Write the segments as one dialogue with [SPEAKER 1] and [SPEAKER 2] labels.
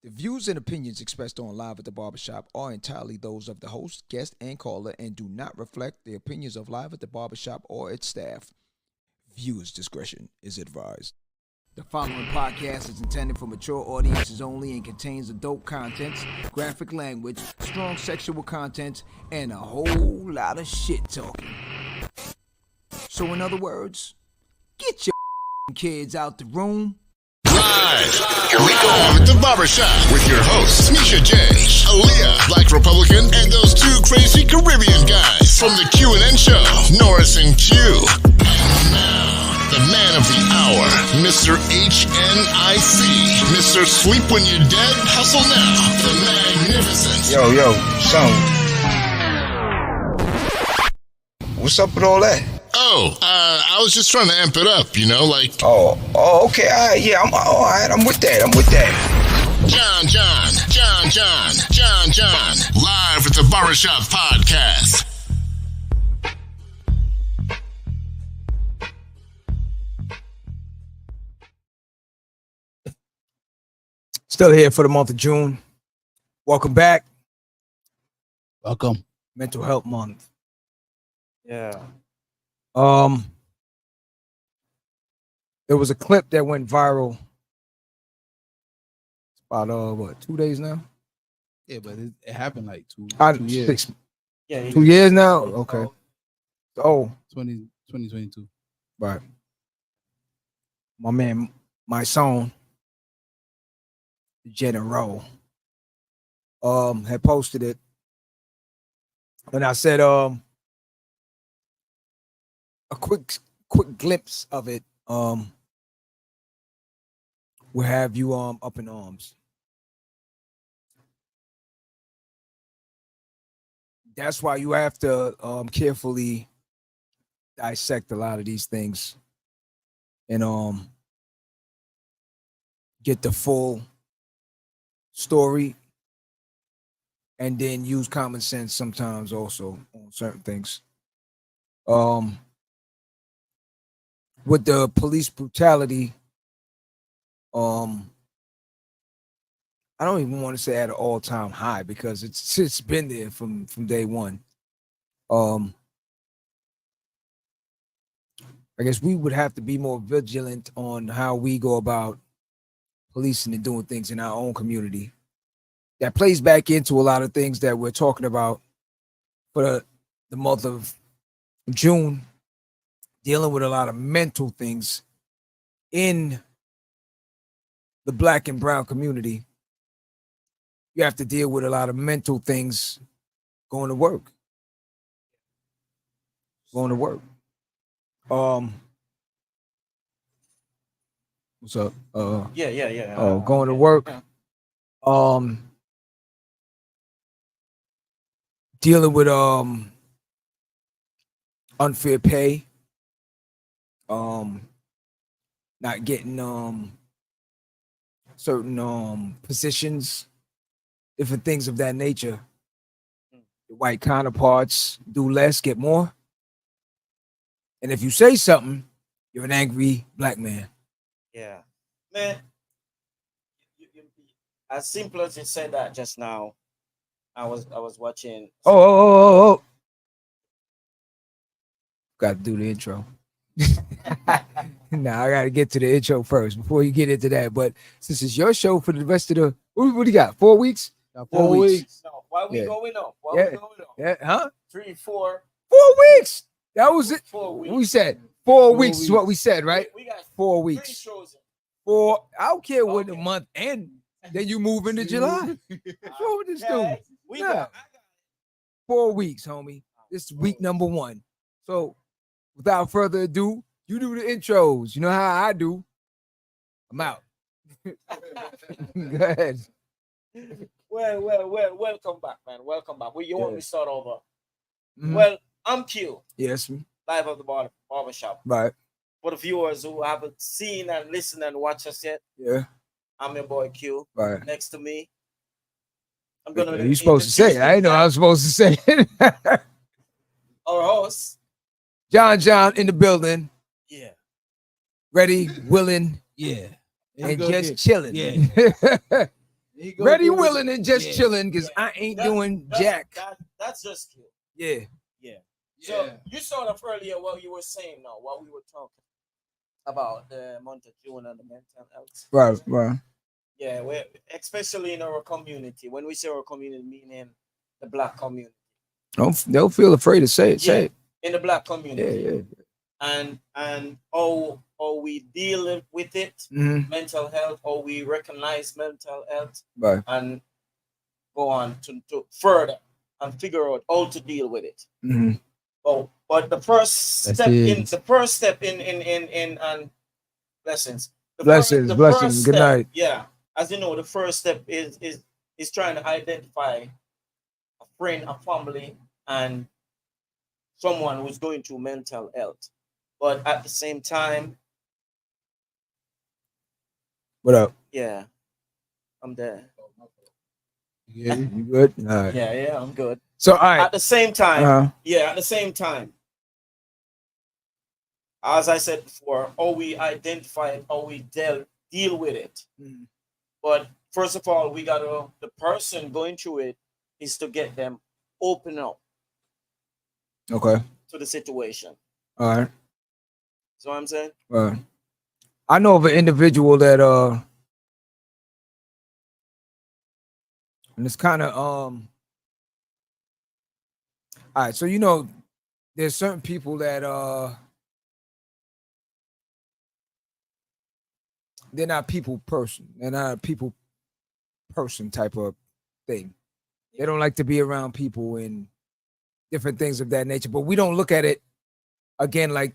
[SPEAKER 1] The views and opinions expressed on Live at the Barbershop are entirely those of the host, guest, and caller and do not reflect the opinions of Live at the Barbershop or its staff. Viewers' discretion is advised. The following podcast is intended for mature audiences only and contains adult contents, graphic language, strong sexual content, and a whole lot of shit talking. So in other words, get your kids out the room.
[SPEAKER 2] Live at the Barbershop with your hosts, Misha J, Aaliyah, Black Republican, and those two crazy Caribbean guys from the Q&N show, Norris and Q. And now, the man of the hour, Mr. HNIC, Mr. Sleep When You're Dead, Hustle Now, the magnificent.
[SPEAKER 3] Yo, son. What's up with all that?
[SPEAKER 2] I was just trying to amp it up, you know, like...
[SPEAKER 3] Oh, okay, all right, yeah, I'm all right, I'm with that.
[SPEAKER 2] John, live at the Barbershop podcast.
[SPEAKER 1] Still here for the month of June. Welcome back.
[SPEAKER 4] Welcome.
[SPEAKER 1] Mental Health Month.
[SPEAKER 4] Yeah.
[SPEAKER 1] There was a clip that went viral. It's about 2 days now?
[SPEAKER 4] Yeah, but it happened like two
[SPEAKER 1] 2
[SPEAKER 4] years.
[SPEAKER 1] 2 years now? Okay. Oh,
[SPEAKER 4] 2022.
[SPEAKER 1] right. My man, my son, General, had posted it. And I said, a quick glimpse of it will have you up in arms. That's why you have to carefully dissect a lot of these things and get the full story, and then use common sense sometimes also on certain things. With the police brutality, I don't even want to say at an all-time high because it's been there from day one. I guess we would have to be more vigilant on how we go about policing and doing things in our own community. That plays back into a lot of things that we're talking about for the month of June, dealing with a lot of mental things in the Black and brown community. You have to deal with a lot of mental things going to work. What's up?
[SPEAKER 5] Yeah.
[SPEAKER 1] Going to work. Dealing with unfair pay. Not getting certain positions, different things of that nature. The white counterparts do less, get more. And if you say something, you're an angry Black man.
[SPEAKER 5] Yeah. Man, as simple as you said that just now, I was watching.
[SPEAKER 1] Oh. Got to do the intro. Nah, I got to get to the intro first before you get into that. But since it's your show for the rest of the, what do you got? 4 weeks?
[SPEAKER 4] 4 weeks.
[SPEAKER 5] No, why we
[SPEAKER 1] Yeah.
[SPEAKER 5] going up?
[SPEAKER 1] Yeah, huh?
[SPEAKER 5] 3, 4.
[SPEAKER 1] 4 weeks. That was it.
[SPEAKER 5] 4 weeks.
[SPEAKER 1] We said 4 weeks is what we said, right?
[SPEAKER 5] We got
[SPEAKER 1] 4
[SPEAKER 5] 3
[SPEAKER 1] weeks.
[SPEAKER 5] shows.
[SPEAKER 1] 4. I don't care when the
[SPEAKER 5] Okay.
[SPEAKER 1] month ends. Then you move into July. What's wrong with this dude?
[SPEAKER 5] We
[SPEAKER 1] Nah.
[SPEAKER 5] got
[SPEAKER 1] 4 weeks, homie. This is week number 1. So without further ado, you do the intros. You know how I do. I'm out. Go ahead.
[SPEAKER 5] Well, welcome back, man. Welcome back. You want me to start over?
[SPEAKER 1] Mhm.
[SPEAKER 5] Well, I'm Q,
[SPEAKER 1] Yes,
[SPEAKER 5] live at the barbershop.
[SPEAKER 1] right.
[SPEAKER 5] For the viewers who haven't seen and listened and watched us yet,
[SPEAKER 1] Yeah,
[SPEAKER 5] I'm your boy Q.
[SPEAKER 1] right.
[SPEAKER 5] Next to me, I'm gonna.
[SPEAKER 1] You supposed to say it. I didn't know I was supposed to say it.
[SPEAKER 5] Our host.
[SPEAKER 1] John in the building.
[SPEAKER 5] Yeah.
[SPEAKER 1] Ready, willing,
[SPEAKER 4] Yeah.
[SPEAKER 1] and just chilling.
[SPEAKER 4] Yeah. He go
[SPEAKER 1] ready,
[SPEAKER 4] do his-
[SPEAKER 1] willing, and just
[SPEAKER 4] Yeah.
[SPEAKER 1] chilling because I ain't doing jack.
[SPEAKER 5] That's just skill.
[SPEAKER 1] Yeah.
[SPEAKER 5] So
[SPEAKER 4] Yeah.
[SPEAKER 5] you sort of earlier what you were saying now, what we were talking about the month of June and the mental health.
[SPEAKER 1] Right.
[SPEAKER 5] Yeah, especially in our community. When we say our community, meaning the black community.
[SPEAKER 1] Don't feel afraid to say it. Say it.
[SPEAKER 5] In the black community.
[SPEAKER 1] Yeah.
[SPEAKER 5] And how we deal with it,
[SPEAKER 1] Mm-hmm.
[SPEAKER 5] mental health, how we recognize mental health,
[SPEAKER 1] Right.
[SPEAKER 5] and go on to further and figure out how to deal with it.
[SPEAKER 1] Mm-hmm.
[SPEAKER 5] Oh, but the first step in and blessings.
[SPEAKER 1] Blessings.
[SPEAKER 5] First
[SPEAKER 1] Good
[SPEAKER 5] step,
[SPEAKER 1] night.
[SPEAKER 5] yeah. As you know, the first step is trying to identify a friend, a family, and someone who's going through mental health. But at the same time,
[SPEAKER 1] What up?
[SPEAKER 5] yeah, I'm there.
[SPEAKER 1] Yeah, you good? All right.
[SPEAKER 5] Yeah, I'm good.
[SPEAKER 1] So, all right.
[SPEAKER 5] At the same time,
[SPEAKER 1] Uh-huh.
[SPEAKER 5] As I said before, how we identify it, how we deal with it.
[SPEAKER 1] Mhm.
[SPEAKER 5] But first of all, the person going through it is to get them open up
[SPEAKER 1] Okay.
[SPEAKER 5] to the situation.
[SPEAKER 1] All right.
[SPEAKER 5] So what I'm saying?
[SPEAKER 1] I know of an individual that and it's kind of all right, so there's certain people that they're not people person. They're not a people person type of thing. They don't like to be around people and different things of that nature. But we don't look at it again like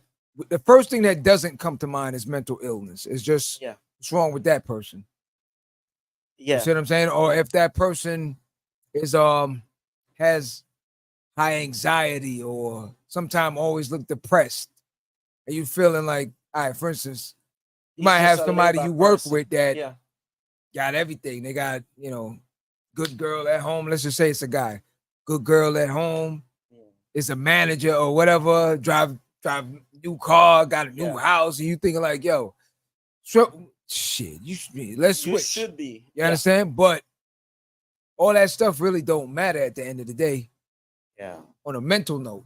[SPEAKER 1] the first thing that doesn't come to mind is mental illness. It's just what's wrong with that person.
[SPEAKER 5] Yeah.
[SPEAKER 1] You see what I'm saying? Or if that person is has high anxiety or sometimes always look depressed, and you feeling like, all right, for instance, you might have somebody you work with that got everything. They got, good girl at home. Let's just say it's a guy. Good girl at home. Is a manager or whatever. Drive new car. Got a new house. And you thinking like, yo, shit. Let's switch.
[SPEAKER 5] You should be.
[SPEAKER 1] You understand? But all that stuff really don't matter at the end of the day.
[SPEAKER 5] Yeah.
[SPEAKER 1] On a mental note,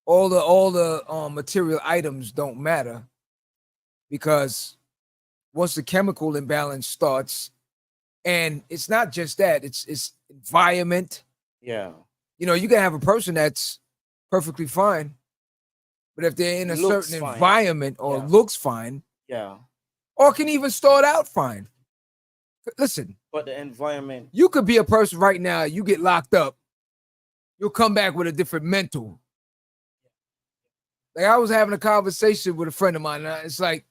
[SPEAKER 1] all the material items don't matter because once the chemical imbalance starts, and it's not just that, it's environment.
[SPEAKER 5] Yeah.
[SPEAKER 1] You can have a person that's perfectly fine, but if they're in a certain environment or looks fine, or can even start out fine. Listen,
[SPEAKER 5] but the environment,
[SPEAKER 1] you could be a person right now, you get locked up, you'll come back with a different mental. Like I was having a conversation with a friend of mine, and it's like,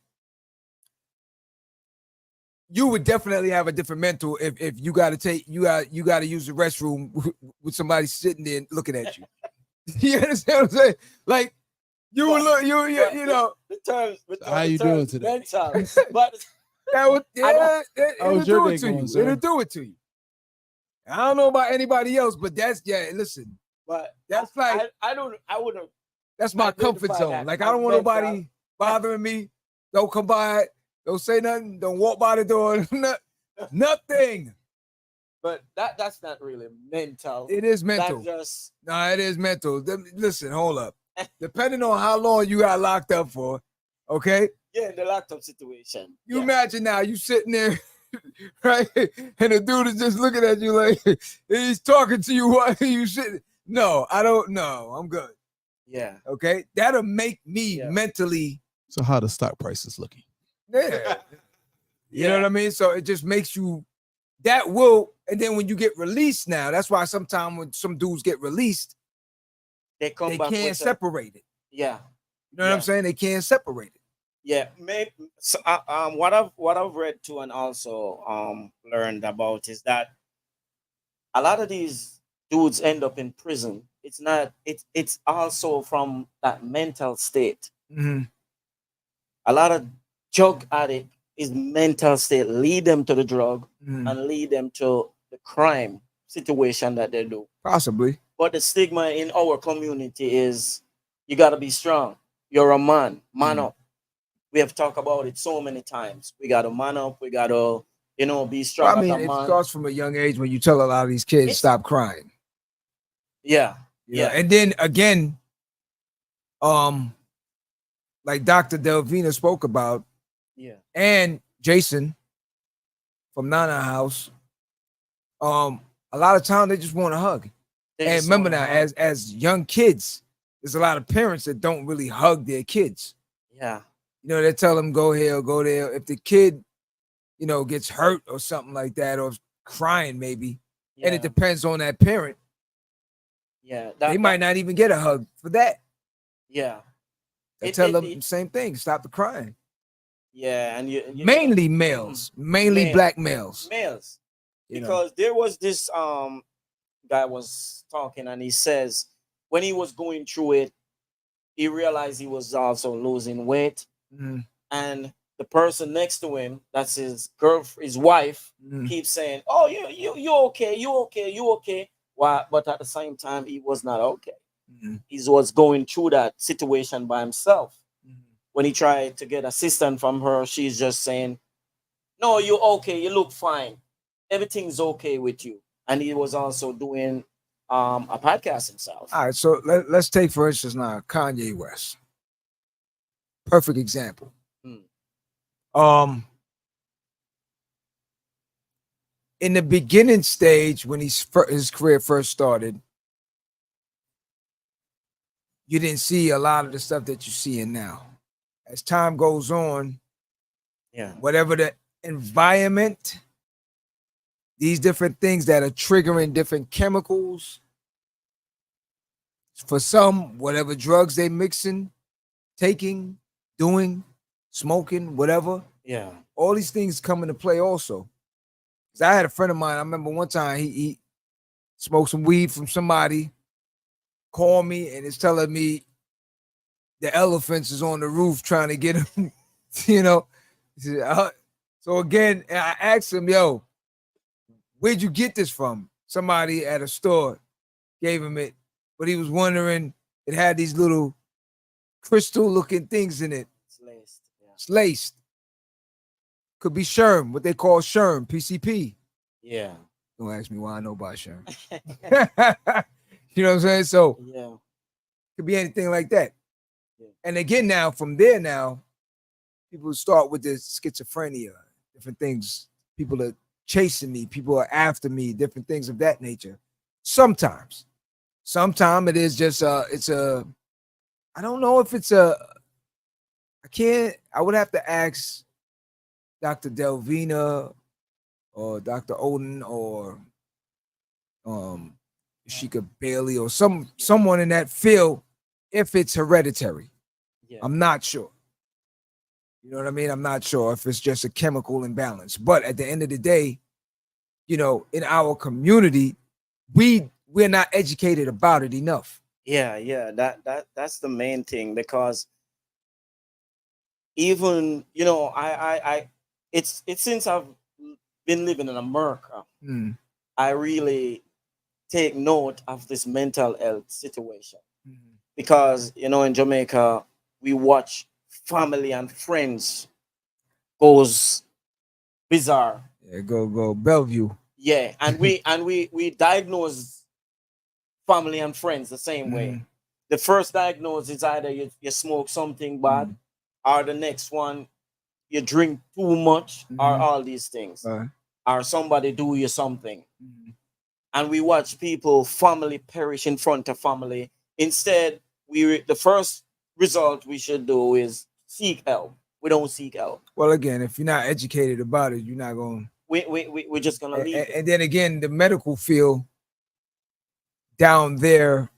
[SPEAKER 1] you would definitely have a different mental if you got to use the restroom with somebody sitting there looking at you. You understand what I'm saying? Like you would look, you know.
[SPEAKER 5] The terms.
[SPEAKER 4] How you doing today?
[SPEAKER 5] Mental, but
[SPEAKER 1] that would it'll do it to you.
[SPEAKER 4] Sir?
[SPEAKER 1] It'll do it to you. I don't know about anybody else, but that's listen.
[SPEAKER 5] But
[SPEAKER 1] that's like
[SPEAKER 5] I wouldn't.
[SPEAKER 1] That's my comfort zone. Like I don't want nobody bothering me. Don't come by. Don't say nothing. Don't walk by the door. Nothing.
[SPEAKER 5] But that's not really mental.
[SPEAKER 1] It is mental. It is mental. Listen, hold up. Depending on how long you got locked up for, okay?
[SPEAKER 5] Yeah, in the locked up situation.
[SPEAKER 1] You imagine now you sitting there, right? And the dude is just looking at you like he's talking to you while you sitting. No, I don't know. I'm good.
[SPEAKER 5] Yeah.
[SPEAKER 1] Okay. That'll make me mentally.
[SPEAKER 4] So how the stock price is looking?
[SPEAKER 1] Yeah. You know what I mean? So it just makes you that will, and then when you get released now, that's why sometimes when some dudes get released,
[SPEAKER 5] they
[SPEAKER 1] can't separate it.
[SPEAKER 5] Yeah.
[SPEAKER 1] You know what I'm saying? They can't separate it.
[SPEAKER 5] Yeah. Maybe so, what I've read too and also learned about is that a lot of these dudes end up in prison. It's also from that mental state.
[SPEAKER 1] Mm-hmm.
[SPEAKER 5] A lot of drug addict is mental state lead them to the drug and lead them to the crime situation that they do.
[SPEAKER 1] Possibly.
[SPEAKER 5] But the stigma in our community is you got to be strong. You're a man up. We have talked about it so many times. We got to man up. We got to be strong
[SPEAKER 1] Well, I
[SPEAKER 5] as
[SPEAKER 1] mean,
[SPEAKER 5] a
[SPEAKER 1] it
[SPEAKER 5] man.
[SPEAKER 1] starts from a young age when you tell a lot of these kids
[SPEAKER 5] It's-
[SPEAKER 1] stop crying.
[SPEAKER 5] Yeah,
[SPEAKER 1] You know?
[SPEAKER 5] yeah,
[SPEAKER 1] And then again, like Dr. Delvina spoke about,
[SPEAKER 5] yeah,
[SPEAKER 1] and Jason from Nana House, a lot of time they just want a hug.
[SPEAKER 5] They
[SPEAKER 1] And
[SPEAKER 5] just
[SPEAKER 1] remember
[SPEAKER 5] wanna
[SPEAKER 1] now,
[SPEAKER 5] hug.
[SPEAKER 1] as young kids, there's a lot of parents that don't really hug their kids.
[SPEAKER 5] Yeah,
[SPEAKER 1] You know, they tell them go here or go there. If the kid, gets hurt or something like that, or crying maybe, and it
[SPEAKER 5] yeah,
[SPEAKER 1] depends on that parent,
[SPEAKER 5] yeah.
[SPEAKER 1] they might not even get a hug for that.
[SPEAKER 5] Yeah.
[SPEAKER 1] I tell them the same thing, stop the crying.
[SPEAKER 5] Yeah, and
[SPEAKER 1] Mainly males, mainly black males.
[SPEAKER 5] males.
[SPEAKER 1] You know.
[SPEAKER 5] Because there was this guy was talking, and he says when he was going through it, he realized he was also losing weight,
[SPEAKER 1] Mhm,
[SPEAKER 5] and the person next to him, that's his his wife,
[SPEAKER 1] mhm.
[SPEAKER 5] keeps saying, "Oh, you okay, you okay, you okay." Why? But at the same time, he was not okay.
[SPEAKER 1] Mhm.
[SPEAKER 5] He was going through that situation by himself.
[SPEAKER 1] Mhm.
[SPEAKER 5] When he tried to get assistance from her, she's just saying, "No, you're okay. You look fine. Everything's okay with you." And he was also doing a podcast himself.
[SPEAKER 1] All right, so let's take for instance now Kanye West. Perfect example.
[SPEAKER 5] Hmm.
[SPEAKER 1] In the beginning stage when his career first started, you didn't see a lot of the stuff that you're seeing now. As time goes on,
[SPEAKER 5] Yeah,
[SPEAKER 1] whatever the environment, these different things that are triggering different chemicals, for some, whatever drugs they mixing, taking, doing, smoking, whatever,
[SPEAKER 5] yeah,
[SPEAKER 1] all these things come into play also. Because I had a friend of mine, I remember one time he smoked some weed from somebody, called me, and is telling me the elephants is on the roof trying to get him, you know. He said, so again, I asked him, yo, where'd you get this from? Somebody at a store gave him it, but he was wondering, it had these little crystal looking things in it.
[SPEAKER 5] it's laced. Yeah,
[SPEAKER 1] It's laced. Could be Sherm, what they call Sherm, PCP.
[SPEAKER 5] yeah,
[SPEAKER 1] Don't ask me why I know about Sherm. You know what I'm saying? So
[SPEAKER 5] yeah,
[SPEAKER 1] could be anything like that.
[SPEAKER 5] Yeah.
[SPEAKER 1] And again, now from there, now people start with this schizophrenia, different things. People are chasing me, people are after me, different things of that nature. Sometimes it is just I don't know if it's I would have to ask Dr. Delvina or Dr. Odin or Sheikah Bailey or someone in that field if it's hereditary.
[SPEAKER 5] yeah,
[SPEAKER 1] I'm not sure. You know what I mean? I'm not sure if it's just a chemical imbalance. But at the end of the day, in our community, we're not educated about it enough.
[SPEAKER 5] yeah. That's the main thing, because even it's since I've been living in America,
[SPEAKER 1] Mm.
[SPEAKER 5] I really take note of this mental health situation,
[SPEAKER 1] Mhm.
[SPEAKER 5] because in Jamaica we watch family and friends goes bizarre.
[SPEAKER 1] Yeah, go Bellevue.
[SPEAKER 5] Yeah, and we diagnose family and friends the same way.
[SPEAKER 1] Mhm.
[SPEAKER 5] The first diagnosis is either you smoke something bad,
[SPEAKER 1] Mhm.
[SPEAKER 5] or the next one you drink too much, or
[SPEAKER 1] Mhm.
[SPEAKER 5] all these things,
[SPEAKER 1] Uh,
[SPEAKER 5] or somebody do you something.
[SPEAKER 1] mhm.
[SPEAKER 5] And we watch people, family perish in front of family. Instead, the first result we should do is seek help. We don't seek help.
[SPEAKER 1] Well, again, if you're not educated about it, you're not going.
[SPEAKER 5] We're just gonna leave it.
[SPEAKER 1] And then again, the medical field down there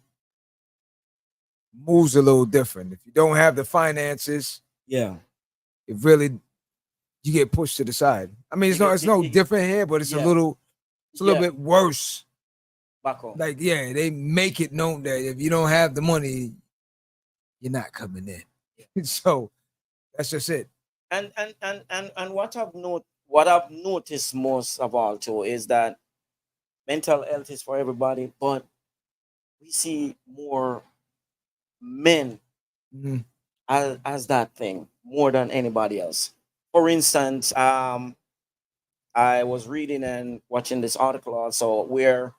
[SPEAKER 1] moves a little different. If you don't have the finances,
[SPEAKER 5] Yeah,
[SPEAKER 1] it really you get pushed to the side. I mean, it's no different here, but it's a
[SPEAKER 5] yeah,
[SPEAKER 1] little bit worse.
[SPEAKER 5] back home.
[SPEAKER 1] Like, yeah, they make it known that if you don't have the money, you're not coming in. So that's just it.
[SPEAKER 5] And what I've noticed most of all too is that mental health is for everybody, but we see more men
[SPEAKER 1] Mhm.
[SPEAKER 5] as that thing more than anybody else. For instance, I was reading and watching this article also where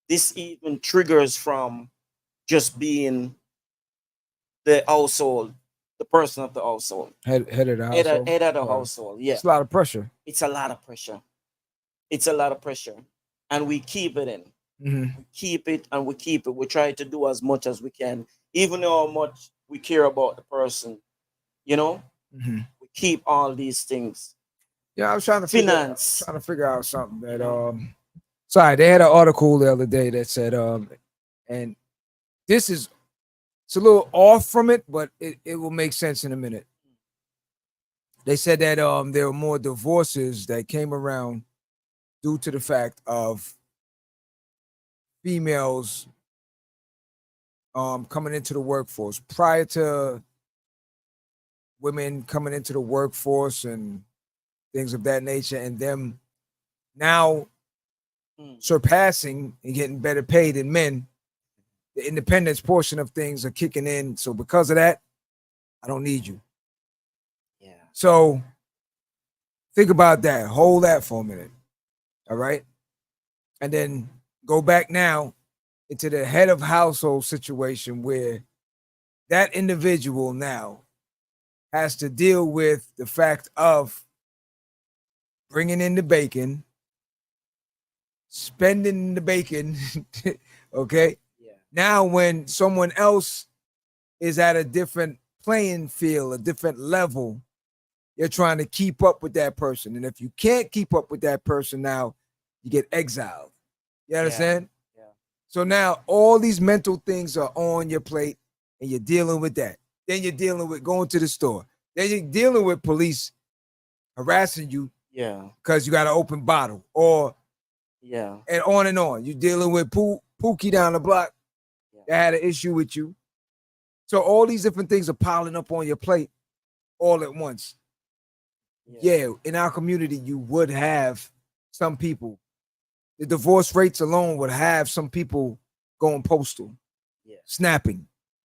[SPEAKER 5] this even triggers from just being the household, the person of the household,
[SPEAKER 3] Head of the household.
[SPEAKER 5] head of the
[SPEAKER 3] Wow.
[SPEAKER 5] household. Yeah,
[SPEAKER 3] It's a lot of pressure.
[SPEAKER 5] it's a lot of pressure. It's a lot of pressure, and we keep it in.
[SPEAKER 3] Mm-hmm.
[SPEAKER 5] We keep it and we keep it. We try to do as much as we can, even though how much we care about the person. You know,
[SPEAKER 3] Mm-hmm.
[SPEAKER 5] we keep all these things.
[SPEAKER 3] Yeah, I was
[SPEAKER 5] Finance.
[SPEAKER 3] trying to figure out something that
[SPEAKER 5] You know?
[SPEAKER 3] Sorry, they had an article the other day that said and this is it's a little off from it, but it will make sense in a minute. They said that there were more divorces that came around due to the fact of females coming into the workforce prior to women coming into the workforce and things of that nature, and them now surpassing and getting better paid than men. The independence portion of things are kicking in. So because of that, I don't need you.
[SPEAKER 5] Yeah.
[SPEAKER 3] So think about that. Hold that for a minute. All right. And then go back now into the head of household situation where that individual now has to deal with the fact of bringing in the bacon, spending the bacon. Okay.
[SPEAKER 5] Yeah.
[SPEAKER 3] Now, when someone else is at a different playing field, a different level, you're trying to keep up with that person. And if you can't keep up with that person now, you get exiled. You understand?
[SPEAKER 5] Yeah.
[SPEAKER 3] So now all these mental things are on your plate and you're dealing with that. Then you're dealing with going to the store. Then you're dealing with police harassing you
[SPEAKER 5] Yeah.
[SPEAKER 3] because you got an open bottle, or
[SPEAKER 5] Yeah.
[SPEAKER 3] and on and on. You're dealing with Pookie down the block that had an issue with you. So all these different things are piling up on your plate all at once. Yeah, in our community, you would have some people. The divorce rates alone would have some people going postal, snapping.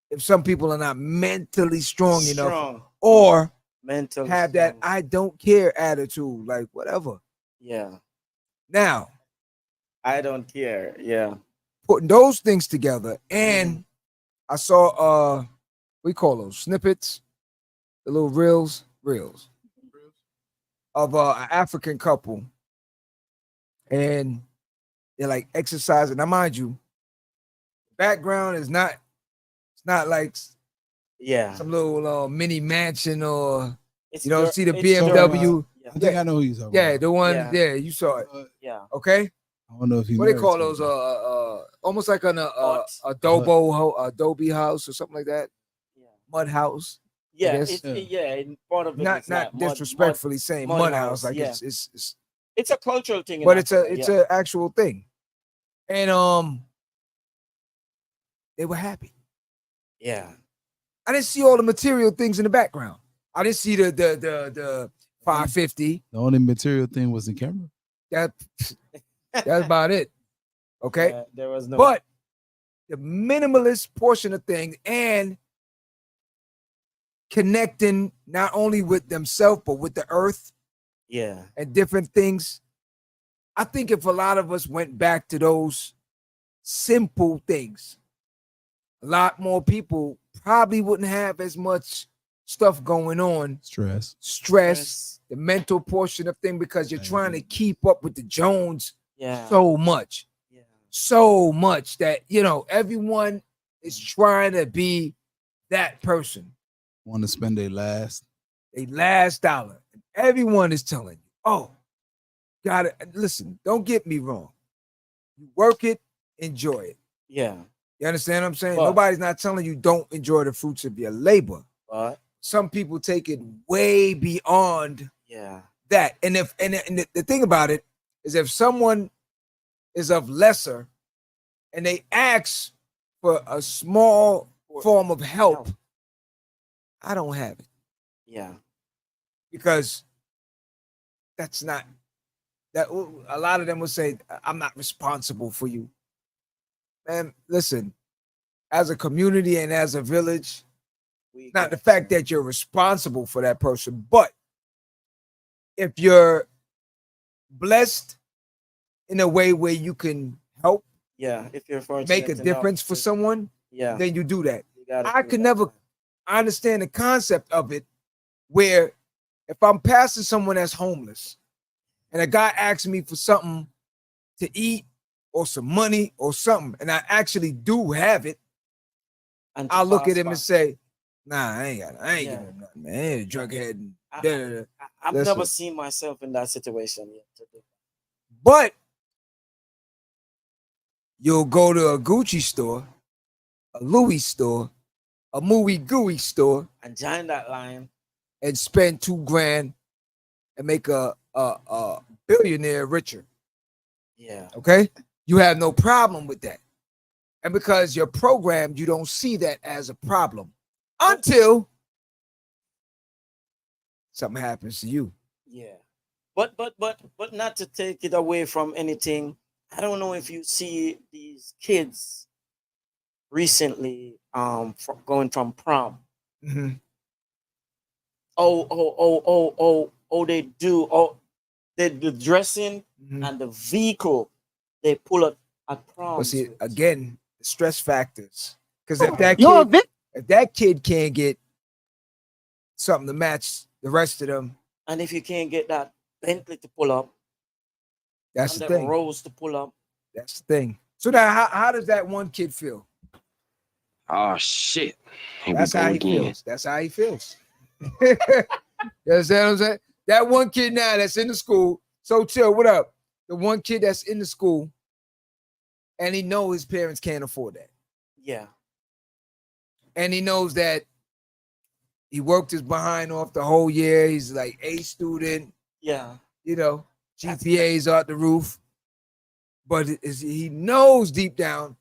[SPEAKER 3] If some people are not mentally strong enough, or
[SPEAKER 5] mentally
[SPEAKER 3] have that I don't care attitude, like whatever.
[SPEAKER 5] Yeah.
[SPEAKER 3] Now,
[SPEAKER 5] I don't care. Yeah.
[SPEAKER 3] putting those things together, and I saw we call those snippets, the little reels of an African couple, and they're like exercising. Now, mind you, background is not, it's not like some little mini mansion, or you don't see the BMW.
[SPEAKER 4] I think I know who you're talking about.
[SPEAKER 3] The one, you saw it.
[SPEAKER 5] Yeah.
[SPEAKER 3] Okay.
[SPEAKER 4] I don't know if he.
[SPEAKER 3] What they call those? Almost like an adobe house or something like that. Mud house.
[SPEAKER 5] Yeah, in part of it.
[SPEAKER 3] Not
[SPEAKER 5] like
[SPEAKER 3] disrespectfully saying mud house, like
[SPEAKER 5] it's a cultural thing,
[SPEAKER 3] but it's an actual thing, and they were happy.
[SPEAKER 5] Yeah,
[SPEAKER 3] I didn't see all the material things in the background. I didn't see the 550.
[SPEAKER 4] The only material thing was the camera.
[SPEAKER 3] That's about it. Okay,
[SPEAKER 5] there was no.
[SPEAKER 3] But the minimalist portion of things and connecting not only with themselves but with the earth, and different things. I think if a lot of us went back to those simple things, a lot more people probably wouldn't have as much stuff going on. Stress, the mental portion of thing, because you're trying to keep up with the Jones so much that everyone is trying to be that person.
[SPEAKER 4] Want to spend their last
[SPEAKER 3] dollar. And everyone is telling you, oh, got it. Listen, don't get me wrong. You work it, enjoy it.
[SPEAKER 5] Yeah.
[SPEAKER 3] You understand what I'm saying? Nobody's not telling you don't enjoy the fruits of your labor.
[SPEAKER 5] But
[SPEAKER 3] some people take it way beyond that. And the thing about it is, if someone is of lesser and they ask for a small form of help, I don't have it.
[SPEAKER 5] Yeah.
[SPEAKER 3] Because that's not that. A lot of them will say, I'm not responsible for you. Man, listen, as a community and as a village, not the fact that you're responsible for that person, but if you're blessed in a way where you can help,
[SPEAKER 5] if you're fortunate,
[SPEAKER 3] make a difference for someone, then you do that. I could never understand the concept of it, where if I'm passing someone that's homeless and a guy asks me for something to eat or some money or something, and I actually do have it, and I'll look at him and say, nah, I ain't giving him nothing, man. I ain't a drug head.
[SPEAKER 5] I've never seen myself in that situation yet.
[SPEAKER 3] But you'll go to a Gucci store, a Louis store, a Mooey Gooey store,
[SPEAKER 5] and join that line
[SPEAKER 3] and spend $2,000 and make a billionaire richer.
[SPEAKER 5] Yeah.
[SPEAKER 3] Okay? You have no problem with that. And because you're programmed, you don't see that as a problem until something happens to you.
[SPEAKER 5] Yeah. But not to take it away from anything. I don't know if you see these kids recently going from prom.
[SPEAKER 3] Mm-hmm.
[SPEAKER 5] They do. Oh, the dressing and the vehicle they pull up at prom.
[SPEAKER 3] But see, again, the stress factors. Because if that kid can't get something to match the rest of them,
[SPEAKER 5] and if you can't get that Bentley to pull up,
[SPEAKER 3] that's the thing.
[SPEAKER 5] Rose to pull up.
[SPEAKER 3] That's the thing. So now, how does that one kid feel?
[SPEAKER 6] Oh shit!
[SPEAKER 3] That's how he feels. That's how he feels. You understand what I'm saying? That one kid now that's in the school. So chill. What up? The one kid that's in the school, and he knows his parents can't afford that.
[SPEAKER 5] Yeah.
[SPEAKER 3] And he knows that he worked his behind off the whole year. He's like A student.
[SPEAKER 5] Yeah.
[SPEAKER 3] You know, GPA's out the roof. But he knows deep down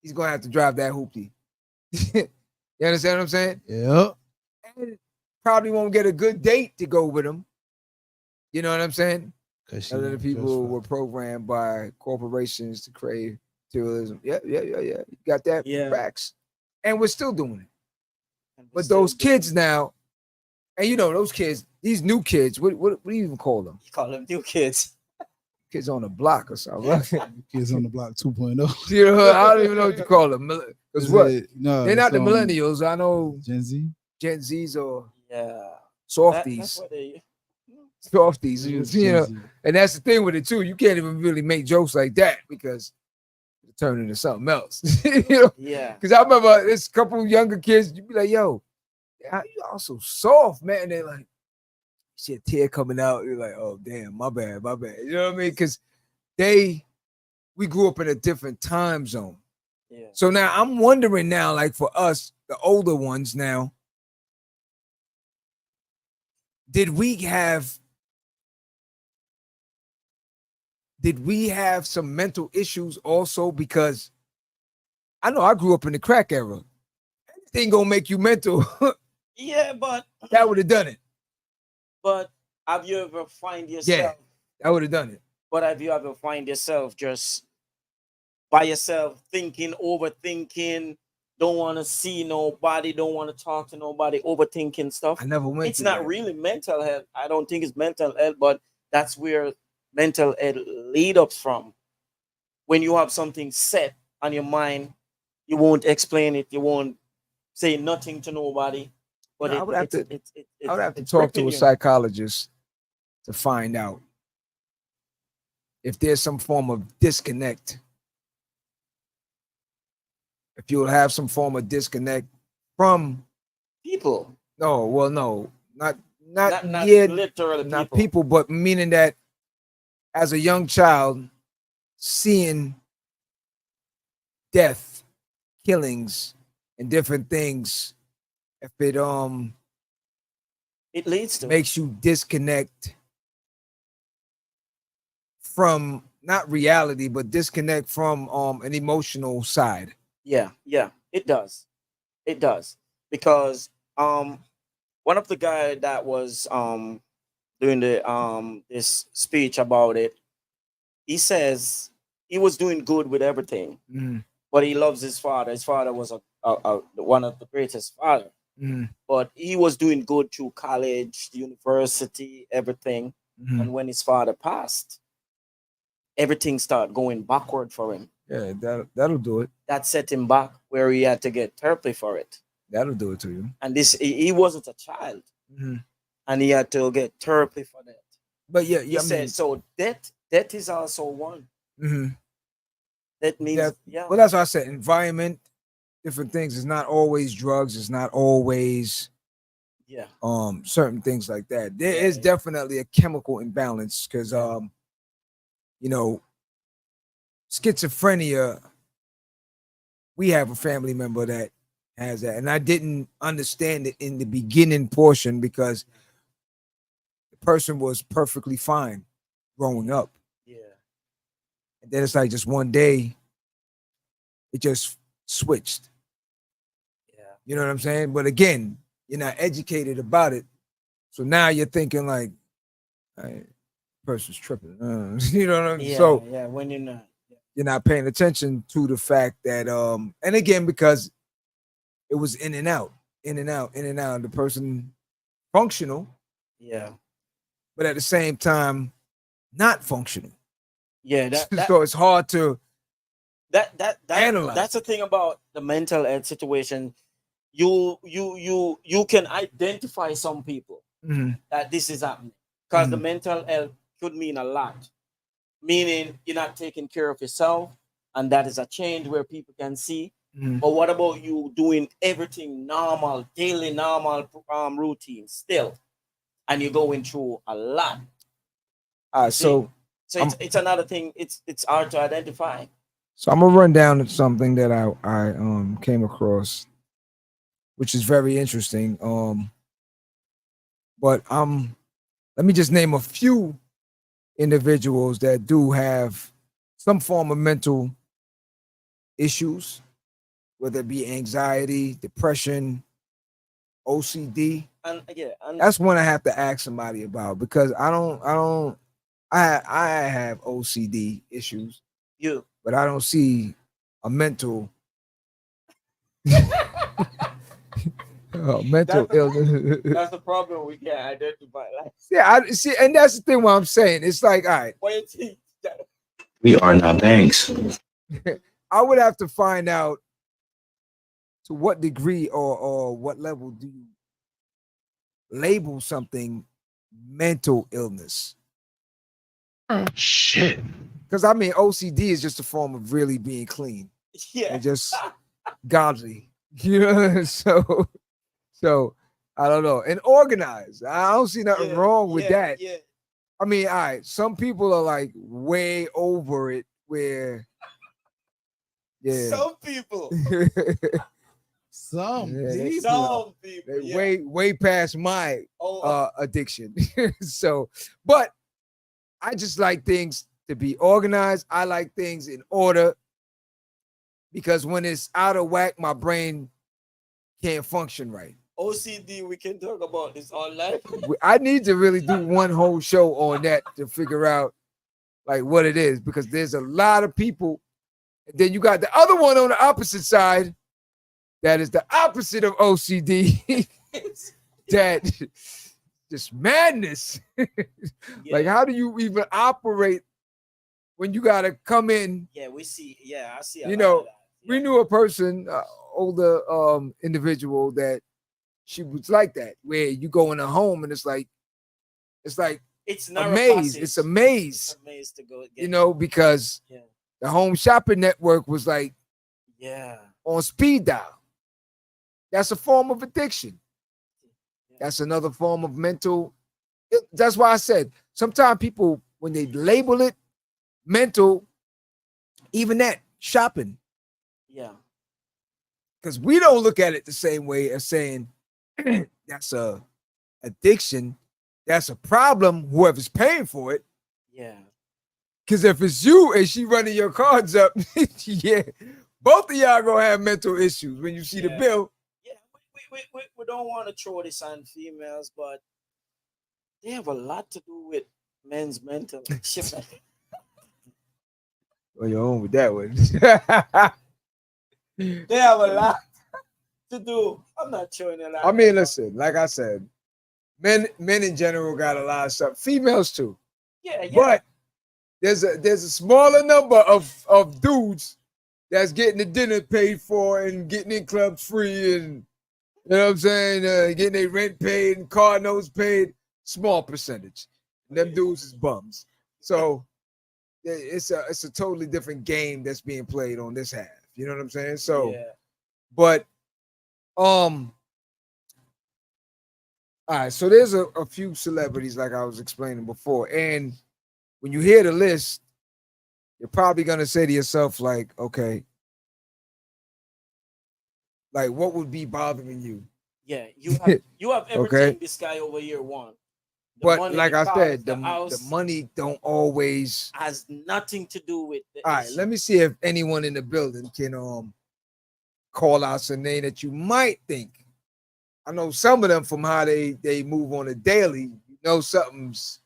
[SPEAKER 3] he's gonna have to drive that hoopty. You understand what I'm saying?
[SPEAKER 4] Yeah.
[SPEAKER 3] And probably won't get a good date to go with him. You know what I'm saying? Other people were programmed by corporations to create materialism. Yeah. You got that?
[SPEAKER 5] Yeah.
[SPEAKER 3] Facts. And we're still doing it. But those kids now, and you know, those kids, these new kids, what do you even call them?
[SPEAKER 5] You call them new kids.
[SPEAKER 3] Kids on the block or something.
[SPEAKER 4] Kids on the block 2.0.
[SPEAKER 3] You know, I don't even know what you call them. Because what?
[SPEAKER 4] No,
[SPEAKER 3] they're not the millennials. I know
[SPEAKER 4] Gen Z.
[SPEAKER 3] Gen Zs or
[SPEAKER 5] softies.
[SPEAKER 3] Softies, you know. And that's the thing with it too. You can't even really make jokes like that because it turn into something else. You know?
[SPEAKER 5] Yeah.
[SPEAKER 3] Because I remember this couple younger kids, you'd be like, yo, you all so soft, man. And they're like, shit, tear coming out. You're like, oh damn, my bad. You know what I mean? Because we grew up in a different time zone.
[SPEAKER 5] Yeah.
[SPEAKER 3] So now I'm wondering now, like for us, the older ones now, did we have some mental issues also? Because I know I grew up in the crack era. Anything gonna make you mental.
[SPEAKER 5] Yeah, but
[SPEAKER 3] that would have done it.
[SPEAKER 5] But have you ever find yourself?
[SPEAKER 3] Yeah, that would have done it.
[SPEAKER 5] But have you ever find yourself just by yourself thinking, overthinking, don't want to see nobody, don't want to talk to nobody, overthinking stuff?
[SPEAKER 3] I never went.
[SPEAKER 5] It's not really mental health. I don't think it's mental health, but that's where mental health lead up from. When you have something set on your mind, you won't explain it. You won't say nothing to nobody. But
[SPEAKER 3] I would have to talk to a psychologist to find out if there's some form of disconnect. If you'll have some form of disconnect from
[SPEAKER 5] people.
[SPEAKER 3] No, not
[SPEAKER 5] yet, literally
[SPEAKER 3] not people, but meaning that as a young child, seeing death, killings, and different things, if it
[SPEAKER 5] leads to
[SPEAKER 3] makes you disconnect from not reality, but disconnect from an emotional side.
[SPEAKER 5] Yeah, it does. It does. Because one of the guy that was doing the this speech about it, he says he was doing good with everything, but he loves his father. His father was one of the greatest father. But he was doing good through college, university, everything. And when his father passed, everything started going backward for him.
[SPEAKER 3] Yeah, that'll do it.
[SPEAKER 5] That set him back where he had to get therapy for it.
[SPEAKER 3] That'll do it to you.
[SPEAKER 5] And he wasn't a child. And he had to get therapy for that.
[SPEAKER 3] But yeah,
[SPEAKER 5] he said, so death is also one. That means,
[SPEAKER 3] Well, that's what I said. Environment, different things. It's not always drugs. It's not always certain things like that. There is definitely a chemical imbalance because you know, schizophrenia, we have a family member that has that, and I didn't understand it in the beginning portion because the person was perfectly fine growing up. And then it's like just one day it just switched. You know what I'm saying? But again, you're not educated about it. So now you're thinking like, person's tripping. You know what I mean? So
[SPEAKER 5] when
[SPEAKER 3] you're not paying attention to the fact that and again, because it was in and out. The person functional. But at the same time, not functional. So it's hard to analyze.
[SPEAKER 5] That's the thing about the mental health situation. You can identify some people that this is happening because the mental health could mean a lot. Meaning you're not taking care of yourself, and that is a change where people can see. But what about you doing everything normal, daily normal routine still, and you're going through a lot?
[SPEAKER 3] So
[SPEAKER 5] it's another thing. It's hard to identify.
[SPEAKER 3] So I'm gonna run down something that I came across, which is very interesting. But let me just name a few individuals that do have some form of mental issues, whether it be anxiety, depression, OCD.
[SPEAKER 5] And
[SPEAKER 3] that's one I have to ask somebody about because I have OCD issues. But I don't see a mental mental illness.
[SPEAKER 5] That's the problem. We can't identify.
[SPEAKER 3] I see, and that's the thing. What I'm saying, it's like, all right,
[SPEAKER 6] we are not banks.
[SPEAKER 3] I would have to find out to what degree or what level do you label something mental illness.
[SPEAKER 6] Oh shit.
[SPEAKER 3] Because I mean, OCD is just a form of really being clean. And just godly. You know, so I don't know. And organized. I don't see nothing wrong with that. I mean, all right, some people are like way over it where
[SPEAKER 5] some people.
[SPEAKER 4] Some
[SPEAKER 5] people.
[SPEAKER 3] They way past my addiction. So, but I just like things to be organized. I like things in order because when it's out of whack, my brain can't function right.
[SPEAKER 5] OCD, we can talk about this all night.
[SPEAKER 3] I need to really do one whole show on that to figure out like what it is because there's a lot of people. And then you got the other one on the opposite side that is the opposite of OCD. That just madness. Like, how do you even operate when you got to come in?
[SPEAKER 5] We see. I see.
[SPEAKER 3] You know, we knew a person, older individual that she was like that, where you go in a home and it's like
[SPEAKER 5] it's
[SPEAKER 3] a maze. It's a maze.
[SPEAKER 5] It's a maze to go.
[SPEAKER 3] You know, because the home shopping network was like on speed dial. That's a form of addiction. That's another form of mental. That's why I said sometimes people, when they label it mental, even that shopping. Because we don't look at it the same way as saying that's a addiction. That's a problem. Whoever's paying for it. Because if it's you and she running your cards up, both of y'all gonna have mental issues when you see the bill.
[SPEAKER 5] We don't want to throw this on females, but they have a lot to do with men's mental shit.
[SPEAKER 3] Well, you're on with that one.
[SPEAKER 5] They have a lot to do. I'm not showing a lot.
[SPEAKER 3] I mean, listen, like I said, Men in general got a lot of stuff. Females too.
[SPEAKER 5] Yeah.
[SPEAKER 3] But there's a smaller number of dudes that's getting the dinner paid for and getting in clubs free, and you know what I'm saying, getting their rent paid and car notes paid. Small percentage. And them dudes is bums. So it's a totally different game that's being played on this half. You know what I'm saying? So, but all right. So there's a few celebrities like I was explaining before, and when you hear the list, you're probably gonna say to yourself, like, okay, like what would be bothering you?
[SPEAKER 5] Yeah, you have everything this guy over here want.
[SPEAKER 3] But money, like I said, the money don't always
[SPEAKER 5] has nothing to do with the
[SPEAKER 3] all right,
[SPEAKER 5] issue.
[SPEAKER 3] let me see if anyone in the building can call out some name that you might think. I know some of them from how they move on a daily, you know something's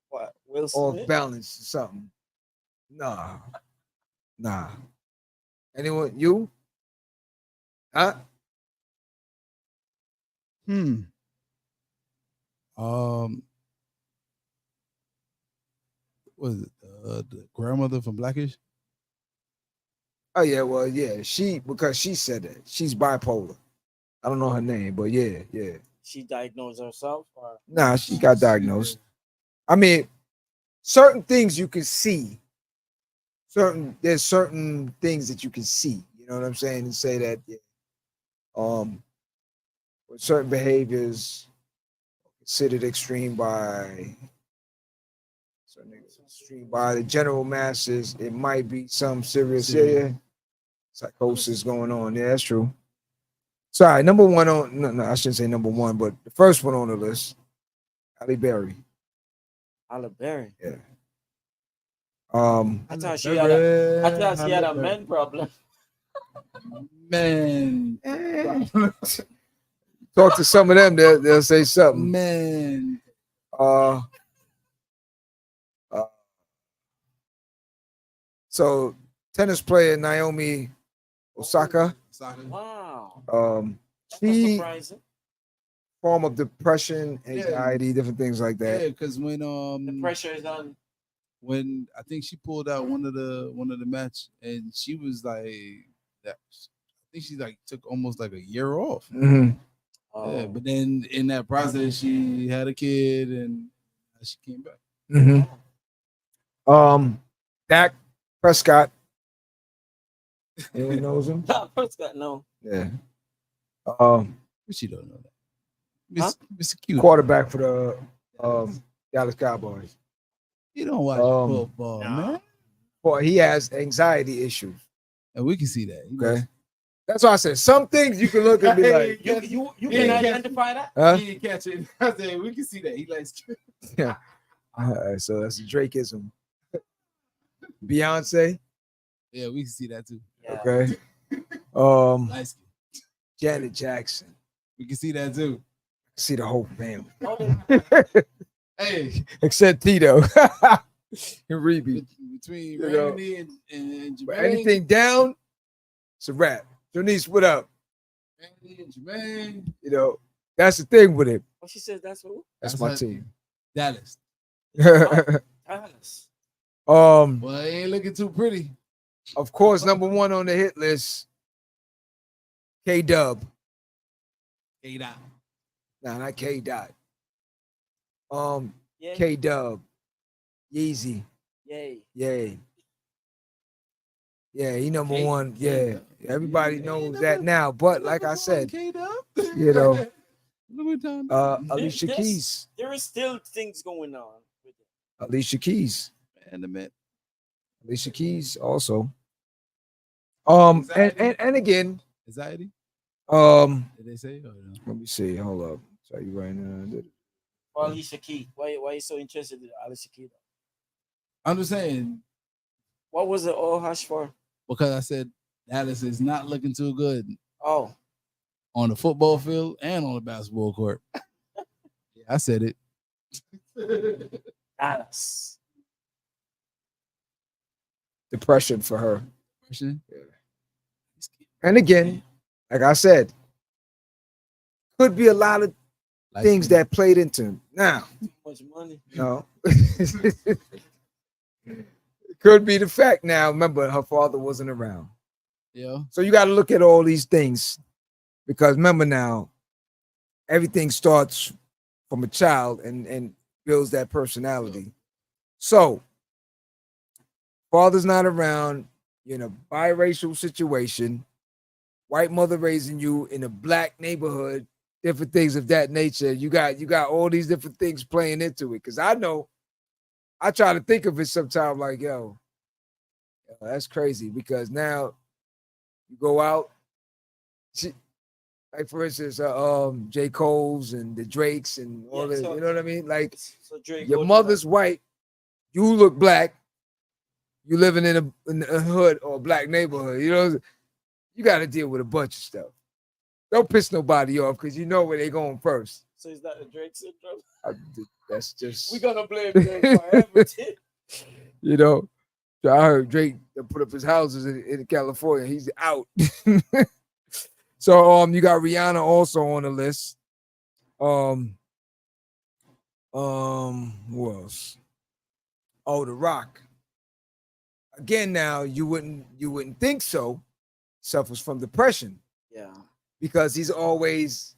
[SPEAKER 5] what, Will
[SPEAKER 3] off
[SPEAKER 5] Smith?
[SPEAKER 3] balance or something. Nah. Anyone? You? Huh?
[SPEAKER 4] Was it the grandmother from Blackish?
[SPEAKER 3] Oh yeah, well, yeah. Because she said that she's bipolar. I don't know her name, but yeah.
[SPEAKER 5] She diagnosed herself, or
[SPEAKER 3] Nah, she got diagnosed. I mean, certain things you can see. There's certain things that you can see. You know what I'm saying? And say that, with certain behaviors considered extreme by the general masses, it might be some serious psychosis going on. Yeah, that's true. Sorry, number one on no, I shouldn't say number one, but the first one on the list, Halle Berry.
[SPEAKER 5] Halle Berry.
[SPEAKER 3] Yeah.
[SPEAKER 5] I thought she had a men problem.
[SPEAKER 4] Man.
[SPEAKER 3] Talk to some of them, they'll say something.
[SPEAKER 4] Man.
[SPEAKER 3] So tennis player Naomi Osaka.
[SPEAKER 5] Wow.
[SPEAKER 3] She
[SPEAKER 5] surprising.
[SPEAKER 3] Form of depression, anxiety, different things like that.
[SPEAKER 4] Yeah, because when
[SPEAKER 5] the pressure is on.
[SPEAKER 4] When I think she pulled out one of the match, and she was like that. I think she like took almost like a year off.
[SPEAKER 3] Mm-hmm.
[SPEAKER 4] Yeah, but then in that process, she had a kid, and she came back.
[SPEAKER 3] Mm-hmm. Dak Prescott. Anyone knows him?
[SPEAKER 5] Dak Prescott, no.
[SPEAKER 3] Yeah.
[SPEAKER 4] She don't know that. Mr. Cute.
[SPEAKER 3] Quarterback for the Dallas Cowboys.
[SPEAKER 4] You don't watch football, man.
[SPEAKER 3] Boy, he has anxiety issues.
[SPEAKER 4] And we can see that.
[SPEAKER 3] Okay. That's why I said some things you can look and be like,
[SPEAKER 5] you can identify that?
[SPEAKER 3] Huh?
[SPEAKER 4] He didn't catch it. I said we can see that. He likes
[SPEAKER 3] yeah. All right, so that's a Drakeism. Beyonce.
[SPEAKER 4] Yeah, we can see that too.
[SPEAKER 5] Yeah.
[SPEAKER 3] Okay.
[SPEAKER 4] Nice.
[SPEAKER 3] Janet Jackson.
[SPEAKER 4] We can see that too.
[SPEAKER 3] See the whole family.
[SPEAKER 4] Hey,
[SPEAKER 3] except Tito and Reby.
[SPEAKER 4] Between Randy and Jermaine.
[SPEAKER 3] Anything down, it's a wrap. Janice, what up?
[SPEAKER 4] Randy and Jermaine.
[SPEAKER 3] You know, that's the thing with it.
[SPEAKER 5] What she says, that's who?
[SPEAKER 3] That's my team.
[SPEAKER 4] Dallas.
[SPEAKER 5] Dallas.
[SPEAKER 4] Well, it ain't looking too pretty.
[SPEAKER 3] Of course, number one on the hit list, K-Dub.
[SPEAKER 4] K-Dot.
[SPEAKER 3] Nah, not K-Dot. K-Dub. Yeezy.
[SPEAKER 5] Yay.
[SPEAKER 3] Yeah, he number one. Yeah. Everybody knows that now. But like I said, you know, Alicia Keys.
[SPEAKER 5] There is still things going on with it.
[SPEAKER 3] Alicia Keys.
[SPEAKER 4] And
[SPEAKER 3] Alicia Keys also. And again.
[SPEAKER 4] Anxiety?
[SPEAKER 3] Did
[SPEAKER 4] they say? Or no?
[SPEAKER 3] Let me see. Hold up. Tell you right now.
[SPEAKER 5] Alicia Keys. Why are you so interested in Alicia Keys?
[SPEAKER 4] I'm just saying.
[SPEAKER 5] What was it all hush for?
[SPEAKER 4] Because I said Dallas is not looking too good.
[SPEAKER 5] Oh.
[SPEAKER 4] On the football field and on the basketball court. Yeah, I said it.
[SPEAKER 5] Dallas.
[SPEAKER 3] Depression for her.
[SPEAKER 4] Depression?
[SPEAKER 3] Yeah. And again, like I said, could be a lot of things that played into it. Now,
[SPEAKER 5] Too much money.
[SPEAKER 3] no. Could be the fact now. Remember, her father wasn't around.
[SPEAKER 4] Yeah.
[SPEAKER 3] So you got to look at all these things because remember now, everything starts from a child and builds that personality. So, father's not around, you're in a biracial situation, white mother raising you in a black neighborhood, different things of that nature. You got all these different things playing into it. Because I know, I try to think of it sometimes like, yo, that's crazy. Because now you go out, like for instance, J. Cole's and the Drakes and all that. You know what I mean? Like your mother's white, you look black, you living in a hood or a black neighborhood. You know, you got to deal with a bunch of stuff. Don't piss nobody off because you know where they going first.
[SPEAKER 5] So is that the Drake syndrome?
[SPEAKER 3] That's just
[SPEAKER 5] We're gonna blame Drake for everything.
[SPEAKER 3] You know, so I heard Drake put up his houses in California. He's out. So you got Rihanna also on the list. Who else? Oh, The Rock. Again, now you wouldn't think so. Suffers from depression.
[SPEAKER 5] Yeah.
[SPEAKER 3] Because he's always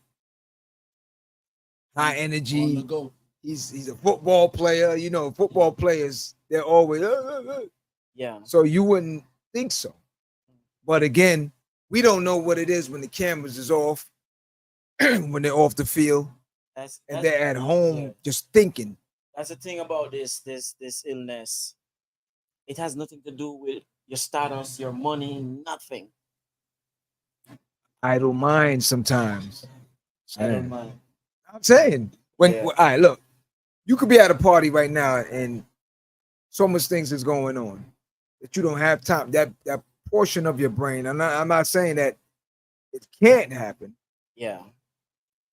[SPEAKER 3] high energy.
[SPEAKER 4] On the go.
[SPEAKER 3] He's a football player. You know, football players, they're always
[SPEAKER 5] Yeah.
[SPEAKER 3] So you wouldn't think so. But again, we don't know what it is when the cameras is off, when they're off the field,
[SPEAKER 5] That's
[SPEAKER 3] and they're at home just thinking.
[SPEAKER 5] That's the thing about this illness. It has nothing to do with your status, your money, nothing.
[SPEAKER 3] Idle mind sometimes.
[SPEAKER 5] I don't mind.
[SPEAKER 3] I'm saying all right, look, you could be at a party right now and so much things is going on that you don't have time. That portion of your brain. I'm not saying that it can't happen.
[SPEAKER 5] Yeah.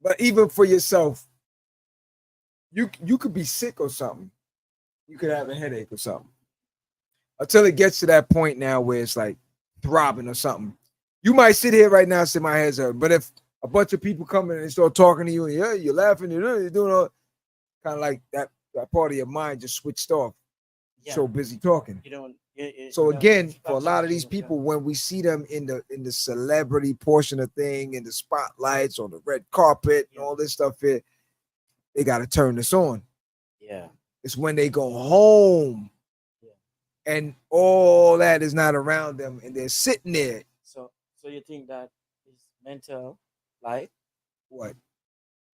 [SPEAKER 3] But even for yourself, you could be sick or something. You could have a headache or something. Until it gets to that point now where it's like throbbing or something. You might sit here right now and say my head's hurt. But if a bunch of people come in and start talking to you and you're laughing, you're doing all kind of like that part of your mind just switched off. Yeah. So busy talking.
[SPEAKER 5] You don't.
[SPEAKER 3] So again, for a lot of these people, when we see them in the celebrity portion of thing, in the spotlights, on the red carpet, and all this stuff here, they got to turn this on.
[SPEAKER 5] Yeah.
[SPEAKER 3] It's when they go home and all that is not around them and they're sitting there.
[SPEAKER 5] So you think that is mental, like
[SPEAKER 3] what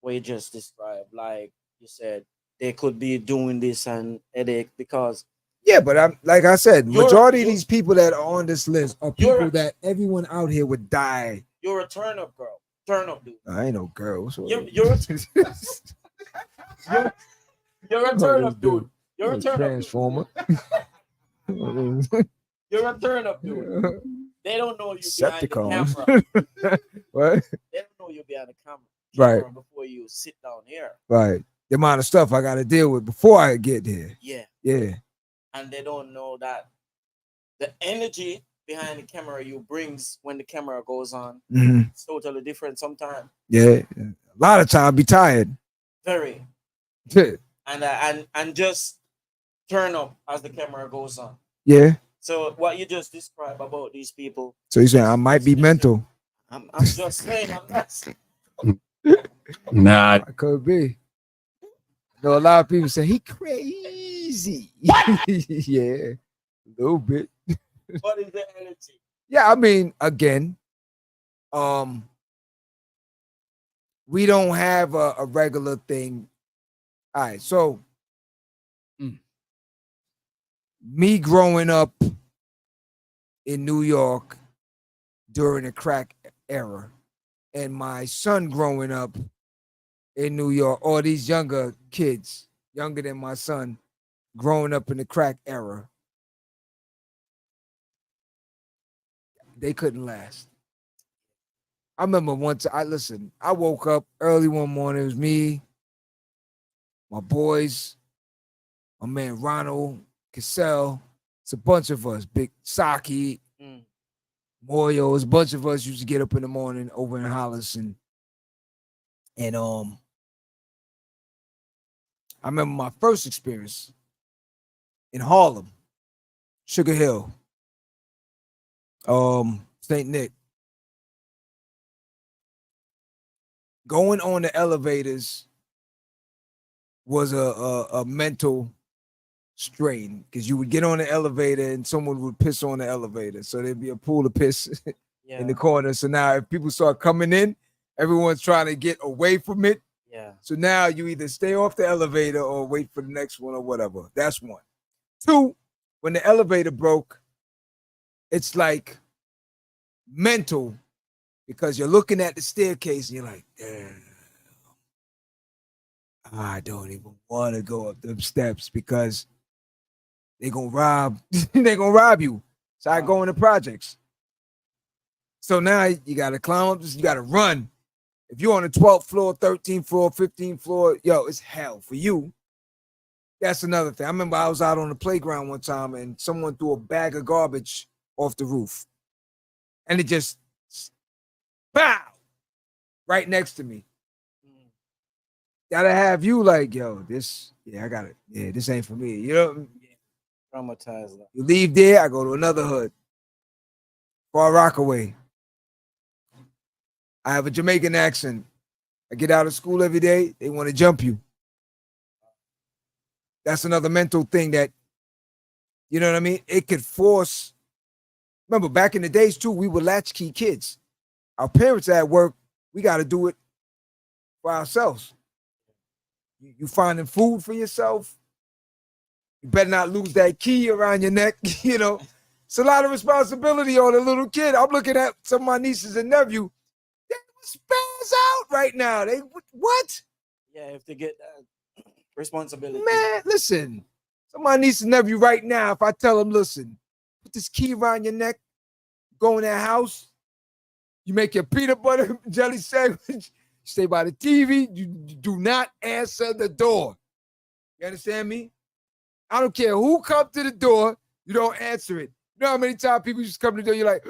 [SPEAKER 5] you just described? Like you said, they could be doing this and headache because.
[SPEAKER 3] Yeah, but I'm like I said, majority of these people that are on this list are people that everyone out here would die.
[SPEAKER 5] You're a turn up girl. Turn up dude.
[SPEAKER 3] I ain't no girl.
[SPEAKER 5] You're a turn up dude. You're a turn up
[SPEAKER 3] transformer.
[SPEAKER 5] You're a turn up dude. They don't know you behind the camera.
[SPEAKER 3] What?
[SPEAKER 5] They don't know you behind the camera.
[SPEAKER 3] Right.
[SPEAKER 5] Before you sit down here.
[SPEAKER 3] Right. The amount of stuff I got to deal with before I get there.
[SPEAKER 5] Yeah.
[SPEAKER 3] Yeah.
[SPEAKER 5] And they don't know that the energy behind the camera you brings when the camera goes on it's totally different sometimes.
[SPEAKER 3] Yeah. A lot of time be tired.
[SPEAKER 5] Very. And just turn up as the camera goes on.
[SPEAKER 3] Yeah.
[SPEAKER 5] So what you just described about these people.
[SPEAKER 3] So you saying I might be mental.
[SPEAKER 5] I'm just saying I'm not.
[SPEAKER 6] Nah.
[SPEAKER 3] I could be. You know, a lot of people say he crazy. Yeah. A little bit.
[SPEAKER 5] What is the energy?
[SPEAKER 3] Yeah, I mean, again, we don't have a regular thing. All right, so me growing up in New York during the crack era, and my son growing up in New York, or these younger kids, younger than my son, growing up in the crack era, they couldn't last. I remember once I woke up early one morning. It was me, my boys, my man Ronald, Cassell. It's a bunch of us, Big Saki, Moyo. It was a bunch of us used to get up in the morning over in Hollis and I remember my first experience in Harlem, Sugar Hill, St. Nick. Going on the elevators was a mental strain because you would get on the elevator and someone would piss on the elevator. So there'd be a pool of piss in the corner. So now if people start coming in, everyone's trying to get away from it.
[SPEAKER 5] Yeah.
[SPEAKER 3] So now you either stay off the elevator or wait for the next one or whatever. That's one. Two, when the elevator broke, it's like mental because you're looking at the staircase and you're like, damn, I don't even want to go up them steps because they're gonna rob you. So I go into projects. So now you gotta climb up this, you gotta run. If you're on the 12th floor, 13th floor, 15th floor, yo, it's hell for you. That's another thing. I remember I was out on the playground one time and someone threw a bag of garbage off the roof. And it just, pow, right next to me. Gotta have you like, yo, this, I got it. Yeah, this ain't for me. You know,
[SPEAKER 5] Traumatized.
[SPEAKER 3] you leave there, I go to another hood. Far Rockaway. I have a Jamaican accent. I get out of school every day, they want to jump you. That's another mental thing that, you know what I mean? It could force. Remember, back in the days, too, we were latchkey kids. Our parents at work, we got to do it for ourselves. You finding food for yourself. You better not lose that key around your neck, you know. It's a lot of responsibility on a little kid. I'm looking at some of my nieces and nephew. They spaz out right now. They what?
[SPEAKER 5] Yeah, if they get responsibility.
[SPEAKER 3] Man, listen. Some of my nieces and nephew right now, if I tell them, listen, put this key around your neck, go in that house, you make your peanut butter jelly sandwich, stay by the TV, you do not answer the door. You understand me? I don't care who comes to the door, you don't answer it. You know how many times people just come to the door, you're like,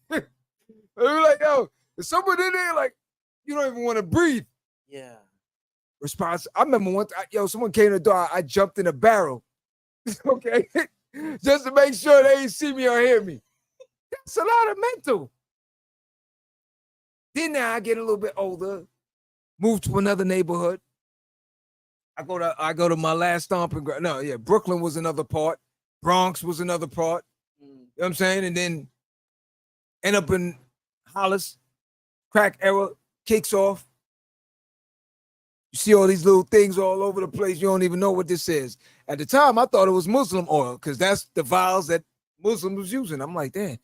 [SPEAKER 3] you're like, yo, there's someone in there, like, you don't even want to breathe.
[SPEAKER 5] Yeah.
[SPEAKER 3] Response. I remember one time, someone came to the door, I jumped in a barrel. Okay? Just to make sure they ain't see me or hear me. That's a lot of mental. Then now I get a little bit older, move to another neighborhood. I go to my last stomping ground. No, yeah, Brooklyn was another part. Bronx was another part. You know what I'm saying? And then end up in Hollis. Crack era kicks off. You see all these little things all over the place. You don't even know what this is. At the time, I thought it was Muslim oil because that's the vials that Muslims was using. I'm like, damn,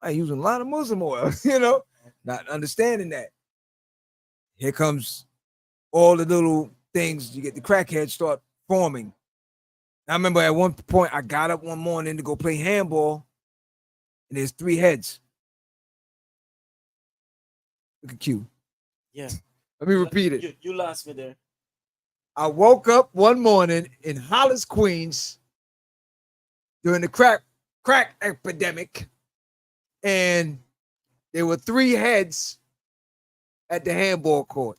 [SPEAKER 3] I'm using a lot of Muslim oil, you know? Not understanding that. Here comes all the little things. You get the crackheads start forming. I remember at one point, I got up one morning to go play handball, and there's 3 heads. Look at Q.
[SPEAKER 5] Yeah.
[SPEAKER 3] Let me repeat it.
[SPEAKER 5] You lost me there.
[SPEAKER 3] I woke up one morning in Hollis, Queens, during the crack epidemic, and there were 3 heads at the handball court.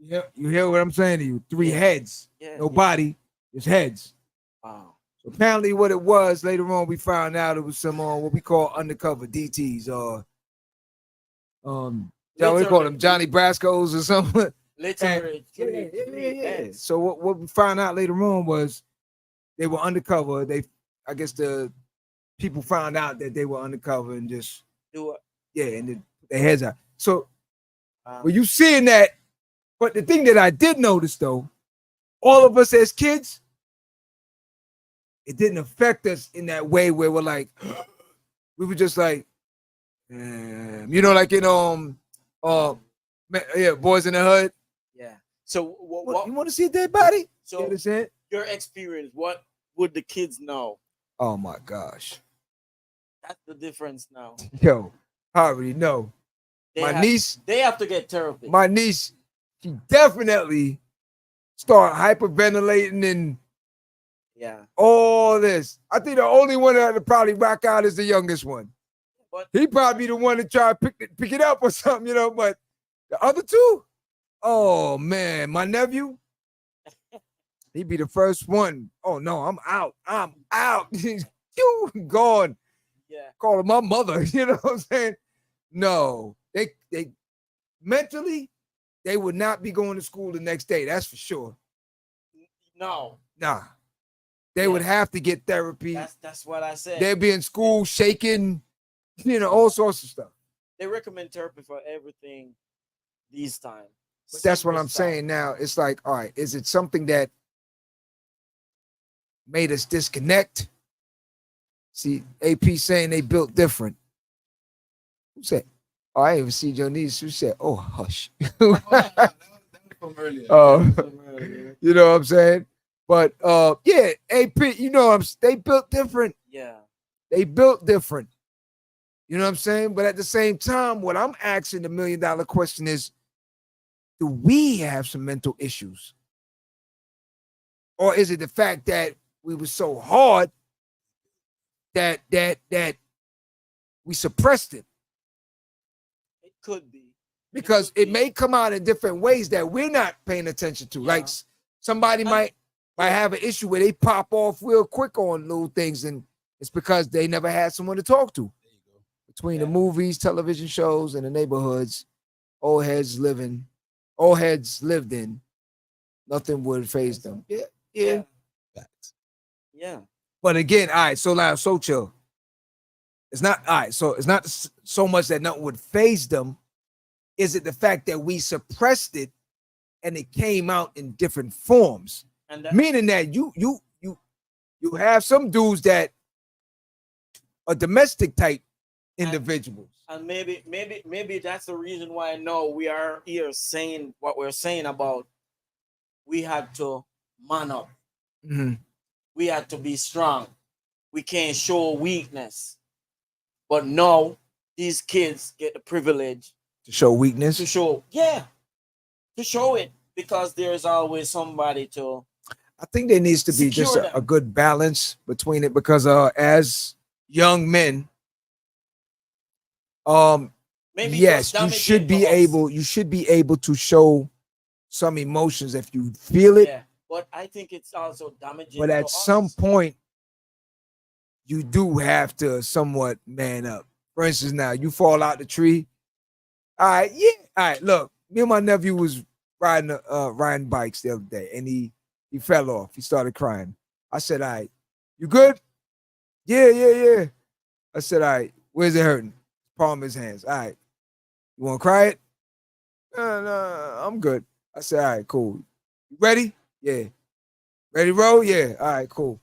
[SPEAKER 3] Yeah, you hear what I'm saying to you? 3 heads. No body, just heads.
[SPEAKER 5] Wow.
[SPEAKER 3] So apparently what it was, later on we found out it was some what we call undercover DTs or we call them Johnny Brasco's or something.
[SPEAKER 5] Literally.
[SPEAKER 3] Yeah. So what we found out later on was they were undercover. I guess the people found out that they were undercover and just
[SPEAKER 5] do it.
[SPEAKER 3] Yeah, and their heads out. So when you seeing that, but the thing that I did notice though, all of us as kids, it didn't affect us in that way where we're like, we were just like, you know, like in Boys in the Hood.
[SPEAKER 5] Yeah. So
[SPEAKER 3] what you want to see a dead body?
[SPEAKER 5] So your experience, what would the kids know?
[SPEAKER 3] Oh my gosh.
[SPEAKER 5] That's the difference now.
[SPEAKER 3] Yo, I already know. Niece,
[SPEAKER 5] they have to get therapy.
[SPEAKER 3] My niece, she definitely start hyperventilating and all this. I think the only one that would probably rock out is the youngest one. He probably the one to try to pick it up or something, you know, but the other 2, Oh man, my nephew, he'd be the first one. Oh no, I'm out. I'm out. You gone.
[SPEAKER 5] Yeah.
[SPEAKER 3] Calling my mother. You know what I'm saying? No, they mentally, they would not be going to school the next day. That's for sure.
[SPEAKER 5] No.
[SPEAKER 3] Nah. They would have to get therapy.
[SPEAKER 5] That's what I said.
[SPEAKER 3] They'd be in school shaking, all sorts of stuff.
[SPEAKER 5] They recommend therapy for everything these times.
[SPEAKER 3] But that's what I'm saying now. It's like, all right, is it something that made us disconnect? See, AP saying they built different. Who said? Oh, I didn't even see your niece. Who said, oh, hush.
[SPEAKER 4] From earlier.
[SPEAKER 3] You know what I'm saying? But yeah, AP, they built different.
[SPEAKER 5] Yeah.
[SPEAKER 3] They built different. You know what I'm saying? But at the same time, what I'm asking the $1 million question is, do we have some mental issues? Or is it the fact that we were so hard that we suppressed it?
[SPEAKER 5] It could be.
[SPEAKER 3] Because it may come out in different ways that we're not paying attention to. Yeah. Like somebody might have an issue where they pop off real quick on little things, and it's because they never had someone to talk to. Between the movies, television shows, and the neighborhoods, old heads lived in, nothing would faze them. Yeah.
[SPEAKER 5] Yeah.
[SPEAKER 3] But again, all right, so now, so chill. It's not, all right, so it's not so much that nothing would faze them. Is it the fact that we suppressed it and it came out in different forms? And meaning that you have some dudes that are domestic type individuals.
[SPEAKER 5] And maybe that's the reason why I know we are here saying what we're saying about we had to man up.
[SPEAKER 3] Mm-hmm.
[SPEAKER 5] We had to be strong. We can't show weakness. But now these kids get the privilege
[SPEAKER 3] to show weakness.
[SPEAKER 5] To show it, because there's always somebody to.
[SPEAKER 3] I think there needs to be just a good balance between it, because as young men, yes, you should be able to show some emotions if you feel it.
[SPEAKER 5] Yeah, but I think it's also damaging.
[SPEAKER 3] But at some point, you do have to somewhat man up. For instance, now you fall out the tree. All right, yeah. All right, look, me and my nephew was riding bikes the other day, and he fell off. He started crying. I said, all right, you good? Yeah. I said, all right, where's it hurting? Palm of his hands. All right. You want to cry it? No, I'm good. I said, all right, cool. You ready? Yeah. Ready to roll? Yeah. All right, cool.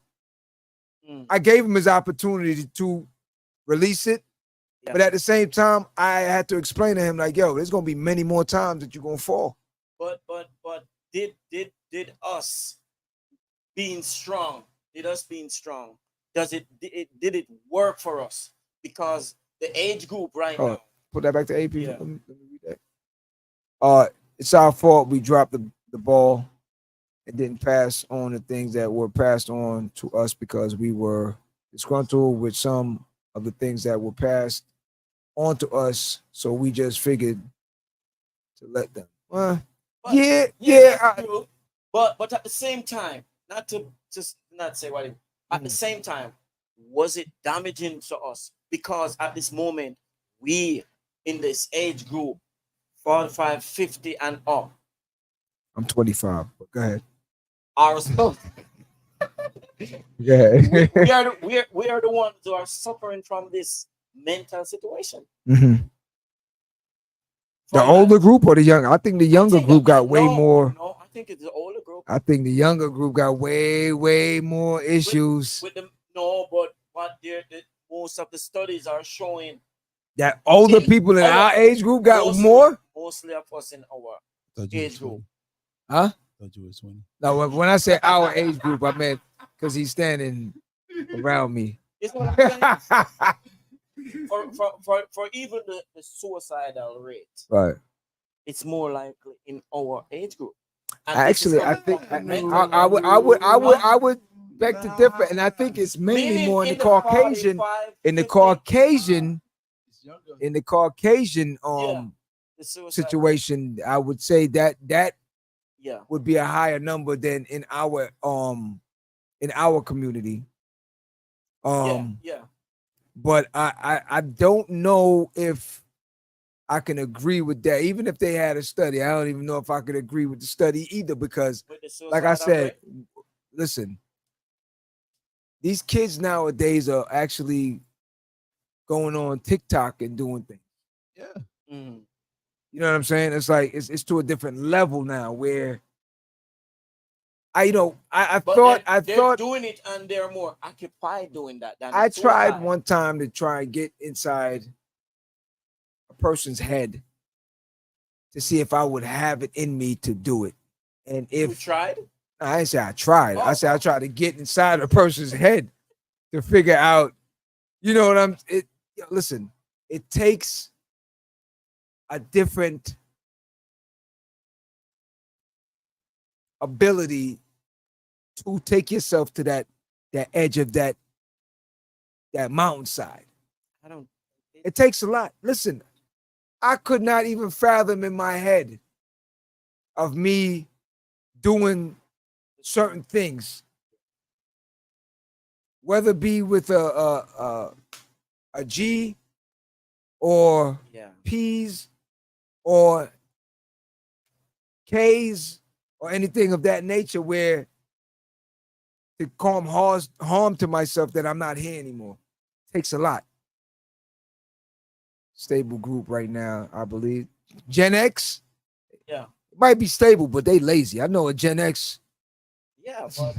[SPEAKER 3] I gave him his opportunity to release it. Yeah. But at the same time, I had to explain to him, like, yo, there's gonna be many more times that you're gonna fall.
[SPEAKER 5] But did us being strong, did it work for us? Because the age group right now.
[SPEAKER 3] Put that back to AP.
[SPEAKER 5] Yeah.
[SPEAKER 3] Let me read that. It's our fault we dropped the ball and didn't pass on the things that were passed on to us, because we were disgruntled with some of the things that were passed on to us. So we just figured to let them. But
[SPEAKER 5] at the same time, not to just not say what at the same time, was it damaging to us? Because at this moment, we in this age group, 45, 50 and up.
[SPEAKER 3] I'm 25, but go ahead.
[SPEAKER 5] Our stuff.
[SPEAKER 3] Yeah.
[SPEAKER 5] we are the ones who are suffering from this mental situation.
[SPEAKER 3] Mm-hmm. The older group or the young? I think the younger group got way more.
[SPEAKER 5] No, I think it's the older group.
[SPEAKER 3] I think the younger group got way more issues.
[SPEAKER 5] But what most of the studies are showing
[SPEAKER 3] that older people in our age group got more.
[SPEAKER 5] Mostly of us in our age group.
[SPEAKER 3] Huh?
[SPEAKER 4] I thought you were 20.
[SPEAKER 3] No, when I say our age group, I meant because he's standing around me.
[SPEAKER 5] It's what I'm saying. for even the suicidal rate,
[SPEAKER 3] right?
[SPEAKER 5] It's more likely in our age group. And
[SPEAKER 3] actually, I think I would beg to differ, and I think it's mainly more in the Caucasian, in the Caucasian situation, I would say that
[SPEAKER 5] yeah,
[SPEAKER 3] would be a higher number than in our community.
[SPEAKER 5] yeah.
[SPEAKER 3] But I don't know if I can agree with that. Even if they had a study, I don't even know if I could agree with the study either, because like I said, listen, these kids nowadays are actually going on TikTok and doing things.
[SPEAKER 4] Yeah.
[SPEAKER 5] Mm.
[SPEAKER 3] You know what I'm saying? It's like it's to a different level now where I thought
[SPEAKER 5] doing it and they're more occupied doing that than
[SPEAKER 3] I tried
[SPEAKER 5] suicide.
[SPEAKER 3] one time to try and get inside a person's head to see if I would have it in me to do it. And if
[SPEAKER 5] You tried?
[SPEAKER 3] I didn't say I tried. I said I tried to get inside a person's head to figure out, you know what listen, it takes a different ability to take yourself to that edge of that mountainside. It takes a lot. Listen, I could not even fathom in my head of me doing certain things, whether it be with a G or P's or K's or anything of that nature, where to cause harm to myself that I'm not here anymore. Takes a lot. Stable group right now, I believe. Gen X?
[SPEAKER 5] Yeah.
[SPEAKER 3] It might be stable, but they lazy. I know a Gen X.
[SPEAKER 5] Yeah, but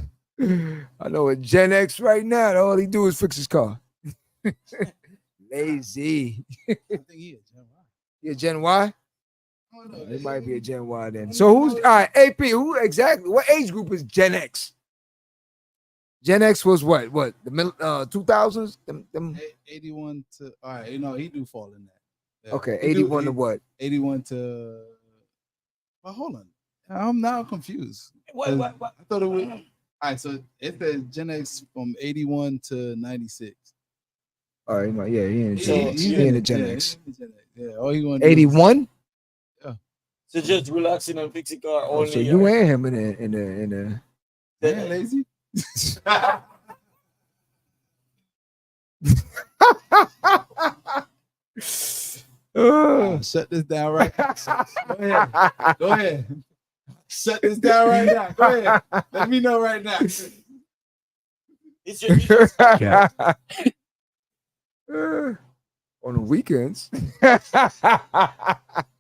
[SPEAKER 3] I know a Gen X right now. All he do is fix his car. Lazy.
[SPEAKER 4] I think he is Gen Y.
[SPEAKER 3] You a Gen Y? It might be a Gen Y then. So who's all right? AP? Who exactly? What age group is Gen X? Gen X was what? What the 2000s? Them
[SPEAKER 4] 81 to all right. You know he do fall in that. Yeah.
[SPEAKER 3] Okay, 81 to what?
[SPEAKER 4] 81 to. Well, hold on. I'm now confused.
[SPEAKER 5] What?
[SPEAKER 4] I thought it was. All right, so it says Gen X from 81 to 96.
[SPEAKER 3] All right, yeah, he in the Gen X.
[SPEAKER 4] Yeah, all he want
[SPEAKER 3] 81.
[SPEAKER 4] Yeah.
[SPEAKER 5] So just relaxing and fixing car only.
[SPEAKER 3] So you and him in the.
[SPEAKER 4] Man, lazy. Shut this down right now. Go ahead. Shut this down right now. Go ahead. Let me know right now.
[SPEAKER 5] It's just
[SPEAKER 3] on the weekends.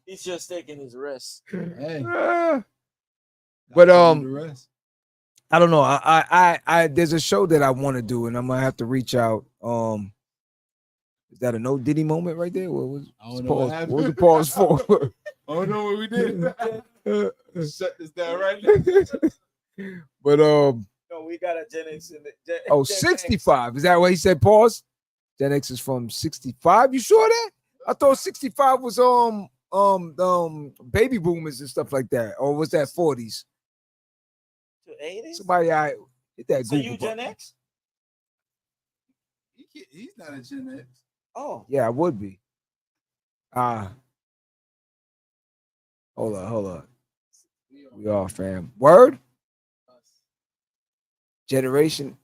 [SPEAKER 5] He's just taking his rest.
[SPEAKER 4] Hey.
[SPEAKER 3] But I don't know. I there's a show that I want to do, and I'm gonna have to reach out. Is that a no Diddy moment right there? What was what was the pause for?
[SPEAKER 4] I don't know what we did. Shut this down right now.
[SPEAKER 3] But
[SPEAKER 5] no, we got a Gen X in the
[SPEAKER 3] 65. X. Is that what he said? Pause. Gen X is from 65. You sure that? I thought 65 was baby boomers and stuff like that, or was that 40s?
[SPEAKER 5] To 80s?
[SPEAKER 3] Somebody hit that.
[SPEAKER 5] So
[SPEAKER 3] Google
[SPEAKER 5] you
[SPEAKER 3] button.
[SPEAKER 5] Gen X?
[SPEAKER 4] He's not a Gen X.
[SPEAKER 5] Oh.
[SPEAKER 3] Yeah, I would be. Hold on. We are fam. Word? Generation.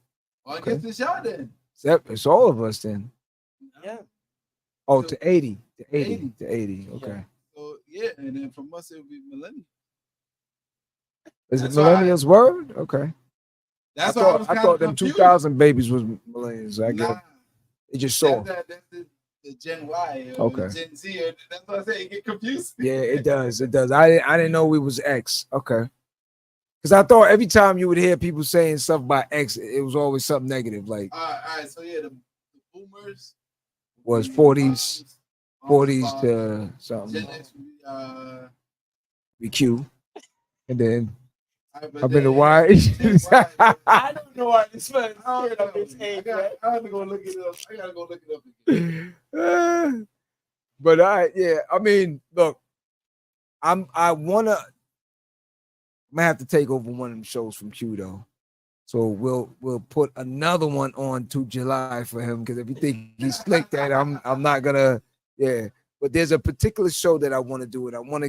[SPEAKER 4] Well, I guess it's y'all then.
[SPEAKER 3] It's all of us then.
[SPEAKER 5] Yeah.
[SPEAKER 3] Oh, to 80. To 80. Okay.
[SPEAKER 4] Yeah. So yeah, and then from us it would be millennials.
[SPEAKER 3] Is it millennials word? Okay.
[SPEAKER 4] That's
[SPEAKER 3] I thought them 2000 babies was millennials. I guess it just saw.
[SPEAKER 4] That's the Gen Y.
[SPEAKER 3] Okay.
[SPEAKER 4] Gen Z. That's what I say. You get confused.
[SPEAKER 3] Yeah, it does. It does. I didn't know we was X. Okay. Because I thought every time you would hear people saying stuff about X, it was always something negative. Like,
[SPEAKER 4] all right. So yeah, the boomers
[SPEAKER 3] was 40s to something.
[SPEAKER 4] Gen X would
[SPEAKER 3] be Q, and then
[SPEAKER 4] I've
[SPEAKER 3] been the Y.
[SPEAKER 5] I don't know why this man is scared of this age.
[SPEAKER 4] I have to go look it up. I gotta go look it up again.
[SPEAKER 3] But I mean, look, I'm gonna have to take over one of them shows from Q though. So we'll put another one on to July for him, because if you think he's slick, that I'm not gonna. Yeah, But there's a particular show that I want to do it. I want to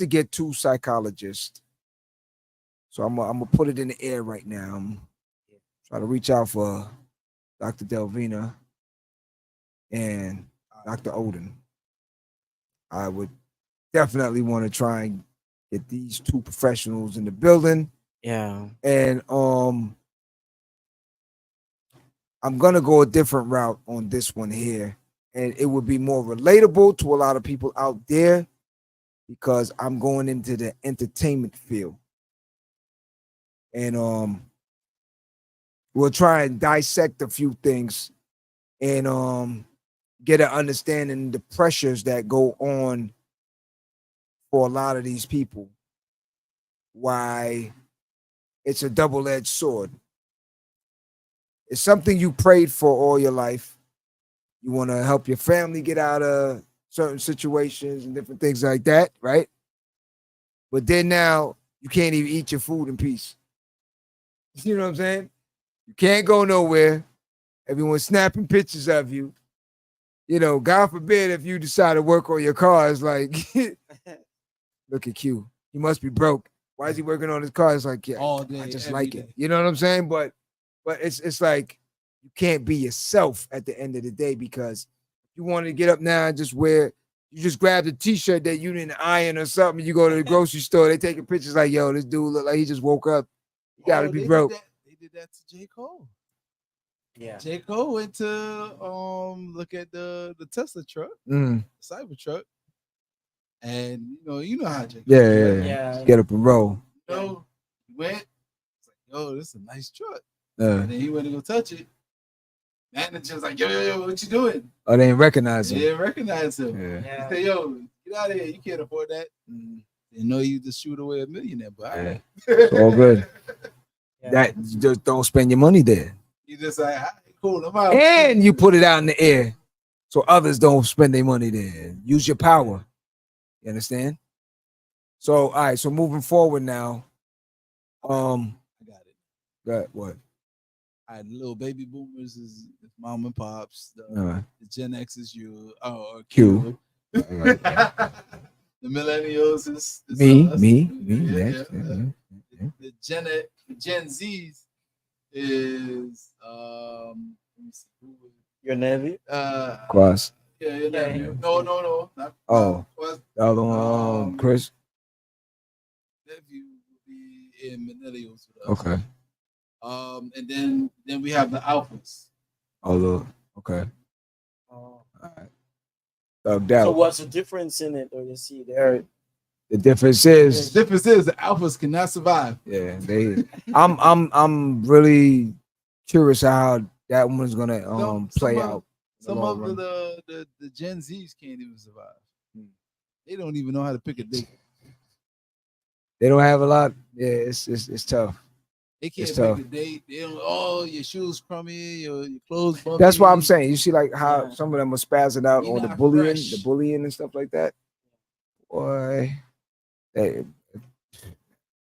[SPEAKER 3] get 2 psychologists. So I'm gonna put it in the air right now. I'm trying to reach out for Dr. Delvina and Dr. Odin. I would definitely want to try and get these 2 professionals in the building.
[SPEAKER 5] Yeah.
[SPEAKER 3] And I'm gonna go a different route on this one here, and it would be more relatable to a lot of people out there because I'm going into the entertainment field. And we'll try and dissect a few things and get an understanding of the pressures that go on for a lot of these people. Why it's a double-edged sword. It's something you prayed for all your life. You want to help your family get out of certain situations and different things like that, right? But then now you can't even eat your food in peace. You know what I'm saying? You can't go nowhere. Everyone's snapping pictures of you. You know, God forbid if you decide to work on your car, it's like, look at Q. He must be broke. Why is he working on his car? It's like, yeah,
[SPEAKER 4] all day,
[SPEAKER 3] I just
[SPEAKER 4] every
[SPEAKER 3] like
[SPEAKER 4] day.
[SPEAKER 3] it. You know what I'm saying? But it's like you can't be yourself at the end of the day because you want to get up now and just wear, you just grab the t-shirt that you didn't iron or something. You go to the grocery store, they taking pictures like, yo, this dude look like he just woke up. You gotta be broke.
[SPEAKER 4] They did that to J. Cole.
[SPEAKER 5] Yeah.
[SPEAKER 4] J. Cole went to look at the Tesla truck,
[SPEAKER 3] Mm.
[SPEAKER 4] the Cybertruck, and you know how J. Cole
[SPEAKER 5] Yeah.
[SPEAKER 3] Get up and roll.
[SPEAKER 4] he went. It's like, yo, this is a nice truck. And then he went to go touch it. Manager's like, yo, what you doing?
[SPEAKER 3] Oh, they didn't recognize him.
[SPEAKER 4] They didn't recognize him.
[SPEAKER 3] Yeah.
[SPEAKER 4] He said, yo, get out of here. You can't afford that. They know you just shoot away a millionaire, but all right.
[SPEAKER 3] It's all good.
[SPEAKER 5] Yeah.
[SPEAKER 3] That just don't spend your money there.
[SPEAKER 4] You just like, all right, cool, I'm out.
[SPEAKER 3] And you put it out in the air so others don't spend their money there. Use your power. You understand? So, all right, so moving forward now.
[SPEAKER 4] I got it.
[SPEAKER 3] Got what?
[SPEAKER 4] All right, the little baby boomers is mom and pops.
[SPEAKER 3] All right.
[SPEAKER 4] The Gen X is you. Oh,
[SPEAKER 3] Q.
[SPEAKER 4] Q. The millennials is
[SPEAKER 3] Me.
[SPEAKER 4] Yeah.
[SPEAKER 3] Next. Yeah.
[SPEAKER 4] The Gen Z's is let me see, who was
[SPEAKER 5] Your nephew?
[SPEAKER 3] Quas.
[SPEAKER 4] Yeah, your nephew. No, not Quas.
[SPEAKER 3] The other one, Chris.
[SPEAKER 4] Nephew will be in millennials with us.
[SPEAKER 3] Okay.
[SPEAKER 4] And then we have the alphas.
[SPEAKER 3] Okay.
[SPEAKER 5] Oh.
[SPEAKER 3] All right. No doubt.
[SPEAKER 5] So what's the difference in it? Or you see there?
[SPEAKER 3] The difference is
[SPEAKER 4] The difference is the alphas cannot survive.
[SPEAKER 3] yeah, I'm really curious how that one's gonna play out.
[SPEAKER 4] Some of the Gen Zs can't even survive. They don't even know how to pick a date.
[SPEAKER 3] They don't have a lot. Yeah, it's tough.
[SPEAKER 4] They can't
[SPEAKER 3] It's
[SPEAKER 4] pick
[SPEAKER 3] tough.
[SPEAKER 4] a date. They don't. Oh, your shoes crummy. Your clothes bumpy.
[SPEAKER 3] That's why I'm saying. You see, like how some of them are spazzing out
[SPEAKER 4] You're
[SPEAKER 3] on the
[SPEAKER 4] not
[SPEAKER 3] bullying,
[SPEAKER 4] fresh.
[SPEAKER 3] and stuff like that. Boy,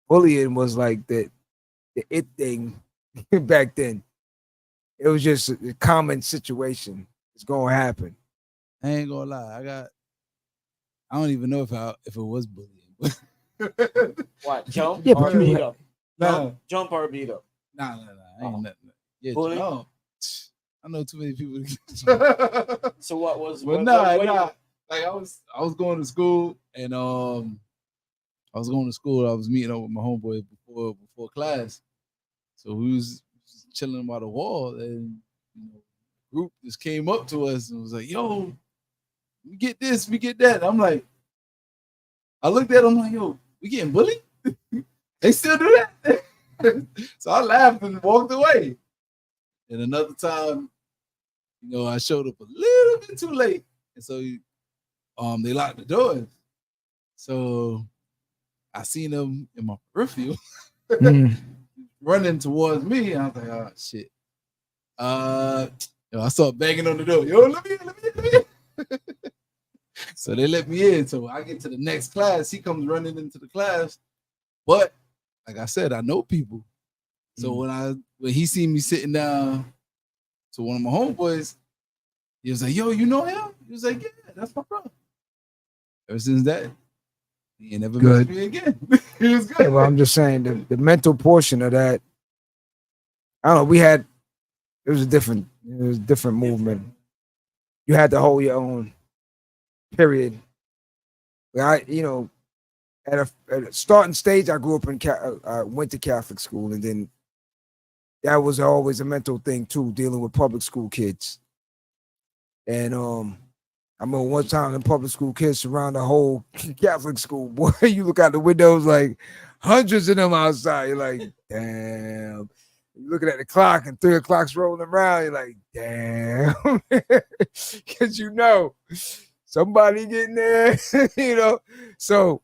[SPEAKER 3] bullying was like the it thing back then. It was just a common situation. It's gonna happen.
[SPEAKER 4] I ain't gonna lie. I don't even know if it was bullying.
[SPEAKER 5] What? Jump
[SPEAKER 3] Yeah,
[SPEAKER 5] or
[SPEAKER 3] but you
[SPEAKER 5] beat
[SPEAKER 3] had-
[SPEAKER 5] up?
[SPEAKER 4] Nah.
[SPEAKER 5] Jump or beat up?
[SPEAKER 4] Nah. Ain't nothing. Yeah,
[SPEAKER 5] Bullying?
[SPEAKER 4] no. I know too many people.
[SPEAKER 5] So what was?
[SPEAKER 4] But
[SPEAKER 5] what,
[SPEAKER 4] nah. Like I was going to school and I was meeting up with my homeboy before class. So we was chilling by the wall and group just came up to us and was like, yo, we get this, we get that. I'm like, I looked at them like, yo, we getting bullied? They still do that? So I laughed and walked away. And another time, I showed up a little bit too late. And so they locked the doors. So I seen them in my peripheral running towards me. And I was like, oh shit. I saw banging on the door. Yo, let me in. So they let me in. So I get to the next class. He comes running into the class. But like I said, I know people. So when he seen me sitting down to one of my homeboys, he was like, yo, you know him? He was like, yeah, that's my brother. Ever since that, he ain't never
[SPEAKER 3] Good.
[SPEAKER 4] met me again. He was good.
[SPEAKER 3] Yeah, well, I'm just saying the mental portion of that. I don't know. It was a different movement. You had to hold your own. Period. At a starting stage, I grew up I went to Catholic school, and then that was always a mental thing too, dealing with public school kids. And I remember one time the public school kids surround the whole Catholic school. Boy, you look out the windows, like hundreds of them outside. You're like, damn. You're looking at the clock and 3 o'clock's rolling around. You're like, damn. Because somebody getting there, So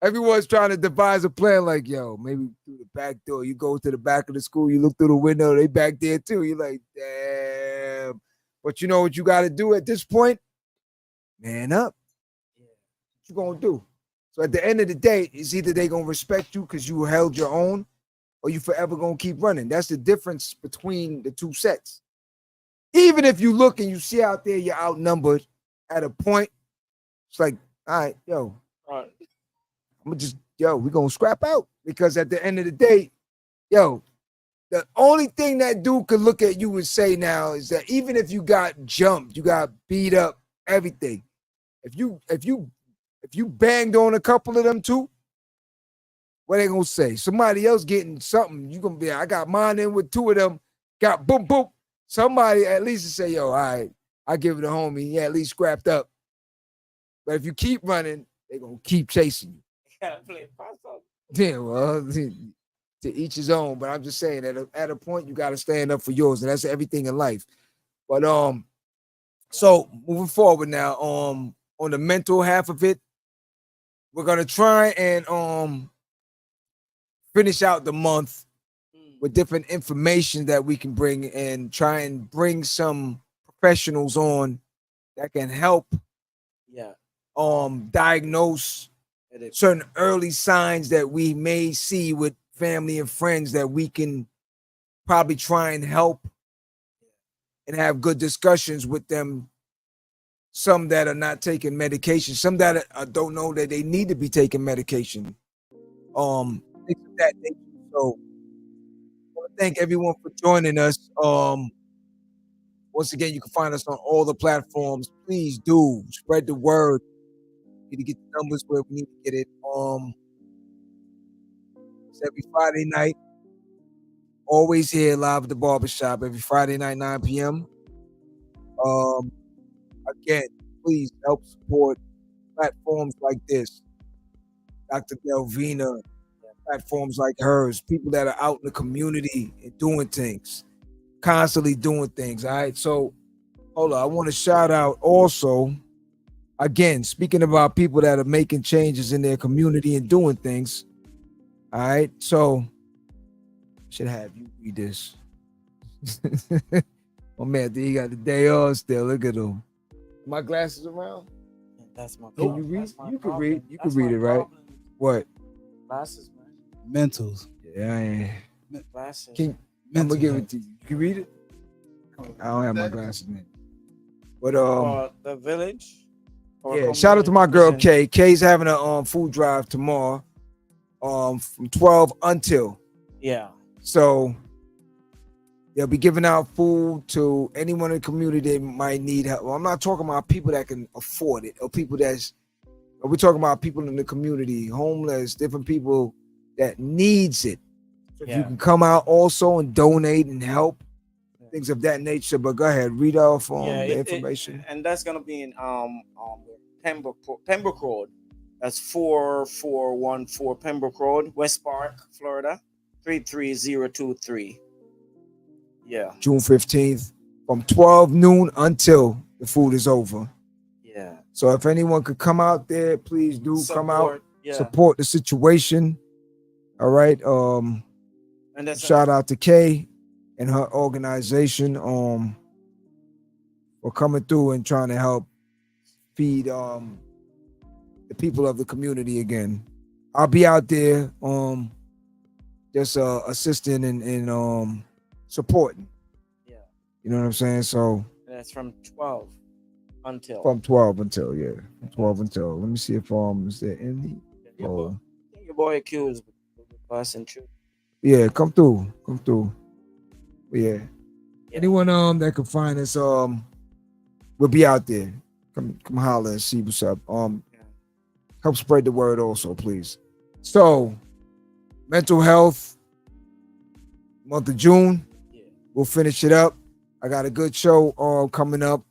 [SPEAKER 3] everyone's trying to devise a plan like, yo, maybe through the back door. You go to the back of the school, you look through the window, they back there too. You're like, damn. But you know what you got to do at this point? Man up. What you gonna do? So at the end of the day, it's either they gonna respect you because you held your own, or you forever gonna keep running. That's the difference between the two sets. Even if you look and you see out there you're outnumbered at a point, it's like, all right, yo, I'm gonna just, we're gonna scrap out. Because at the end of the day, the only thing that dude could look at you and say now is that even if you got jumped, you got beat up, everything. If you banged on a couple of them too, what they gonna say? Somebody else getting something. You gonna be, I got mine in with 2 of them. Got boom boom. Somebody at least to say, yo, all right, I give it a homie. Yeah, at least scrapped up. But if you keep running, they gonna keep chasing you. Yeah, well, to each his own. But I'm just saying that at a point you gotta stand up for yours, and that's everything in life. But so moving forward now, on the mental half of it, we're gonna try and finish out the month with different information that we can bring and try and bring some professionals on that can help diagnose certain early signs that we may see with family and friends that we can probably try and help and have good discussions with them. Some that are not taking medication, some that don't know that they need to be taking medication. Things of that nature. So I want to thank everyone for joining us. Once again, you can find us on all the platforms. Please do spread the word. We need to get the numbers where we need to get it. It's every Friday night. Always here live at the Barbershop every Friday night, 9 p.m. Again, please help support platforms like this. Dr. Delvina, platforms like hers, people that are out in the community and doing things, constantly doing things. All right. So hold on. I want to shout out also, again, speaking about people that are making changes in their community and doing things. All right. So should have you read this. Oh man, he got the day off still. Look at him. My glasses around?
[SPEAKER 5] That's my
[SPEAKER 3] Can you read? You can read. You can read it, right? What?
[SPEAKER 5] Glasses, man.
[SPEAKER 4] Mentals.
[SPEAKER 3] Yeah,
[SPEAKER 5] Glasses.
[SPEAKER 3] I'm gonna give it to you. You can read it? I don't have my glasses, man. But
[SPEAKER 5] the village.
[SPEAKER 3] Yeah, shout out to my girl Kay. Kay's having a food drive tomorrow, from 12 until.
[SPEAKER 5] Yeah.
[SPEAKER 3] So they'll be giving out food to anyone in the community that might need help. Well, I'm not talking about people that can afford it, or people we're talking about people in the community, homeless, different people that needs it. So if you can come out also and donate and help, things of that nature. But go ahead, read off the information.
[SPEAKER 5] And that's gonna be in Pembroke Road. That's 4414 Pembroke Road, West Park, Florida, 33023. Yeah. June
[SPEAKER 3] 15th from 12 noon until the food is over.
[SPEAKER 5] Yeah.
[SPEAKER 3] So if anyone could come out there, please do come out, support the situation. All right. And that's shout out to Kay and her organization for coming through and trying to help feed the people of the community again. I'll be out there just assisting and supporting.
[SPEAKER 5] Yeah.
[SPEAKER 3] You know what I'm saying? So
[SPEAKER 5] that's from 12. until.
[SPEAKER 3] From 12 until, yeah. From 12 until. Let me see if is there any? Oh.
[SPEAKER 5] Your boy Q is passing through.
[SPEAKER 3] Yeah, come through. Come through. Yeah. Anyone that can find us, we'll be out there. Come holler and see what's up. Help spread the word also, please. So, mental health, month of June. We'll finish it up. I got a good show coming up.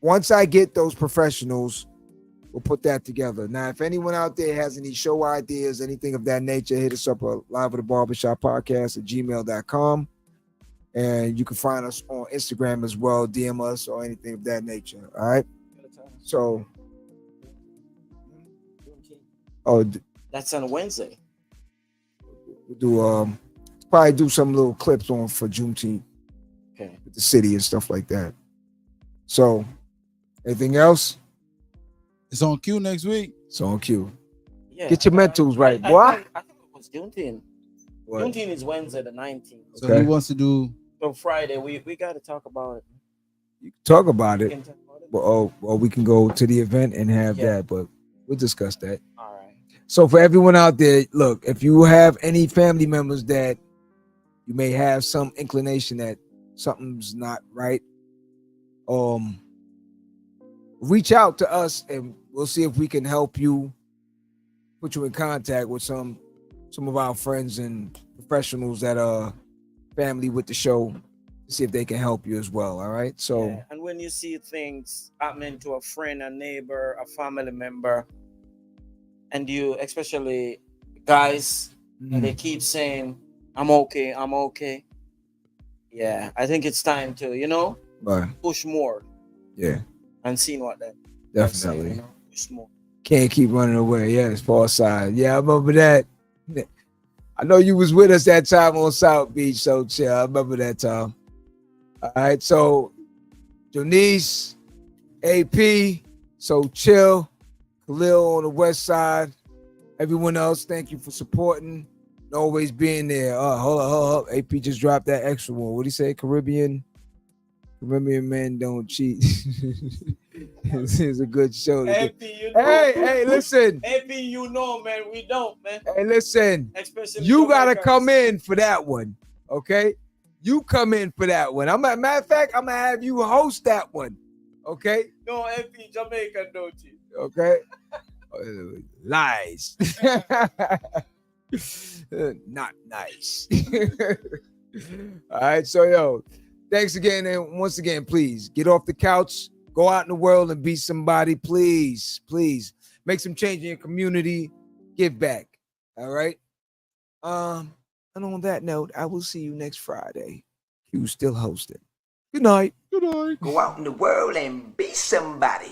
[SPEAKER 3] Once I get those professionals, we'll put that together. Now, if anyone out there has any show ideas, anything of that nature, hit us up at live at the barbershop podcast at gmail.com. And you can find us on Instagram as well, DM us or anything of that nature. All right. So,
[SPEAKER 5] that's on Wednesday.
[SPEAKER 3] We'll do probably do some little clips on for Juneteenth.
[SPEAKER 5] Okay.
[SPEAKER 3] With the city and stuff like that. So, anything else?
[SPEAKER 4] It's on cue next week.
[SPEAKER 3] It's on cue.
[SPEAKER 5] Yeah,
[SPEAKER 3] get your mentals right, boy.
[SPEAKER 5] I think it was Juneteenth. Juneteenth is Wednesday the 19th.
[SPEAKER 4] So he wants to do.
[SPEAKER 5] So Friday, we got to talk about it.
[SPEAKER 3] You can talk about it. Or we can go to the event and have that, but we'll discuss that.
[SPEAKER 5] All right.
[SPEAKER 3] So for everyone out there, look, if you have any family members that you may have some inclination that something's not right, reach out to us and we'll see if we can help you, put you in contact with some of our friends and professionals that are family with the show, to see if they can help you as well. All right. So
[SPEAKER 5] and when you see things happening to a friend, a neighbor, a family member, and you, especially guys, and they keep saying, I'm okay. Yeah, I think it's time to, push more.
[SPEAKER 3] Yeah.
[SPEAKER 5] And seeing what that.
[SPEAKER 3] Definitely.
[SPEAKER 5] Saying, push more.
[SPEAKER 3] Can't keep running away. Yeah, it's far side. Yeah, I remember that. I know you was with us that time on South Beach, so chill. I remember that time. All right, so Jonice, AP, so chill, Khalil on the west side. Everyone else, thank you for supporting and always being there. Hold up. AP just dropped that extra one. What do you say? Caribbean men don't cheat. This is a good show.
[SPEAKER 5] AP,
[SPEAKER 3] hey, listen.
[SPEAKER 5] AP, man, we don't, man.
[SPEAKER 3] Hey, listen.
[SPEAKER 5] Especially
[SPEAKER 3] you gotta come in for that one, okay? You come in for that one. Matter of fact, I'm gonna have you host that one, okay?
[SPEAKER 5] No, AP, Jamaica don't cheat.
[SPEAKER 3] Okay. Lies. Not nice. All right, so thanks again, and once again, please get off the couch, go out in the world and be somebody. Please make some change in your community. Give back. All right. And on that note, I will see you next Friday. Q's still hosting. Good night.
[SPEAKER 1] Go out in the world and be somebody.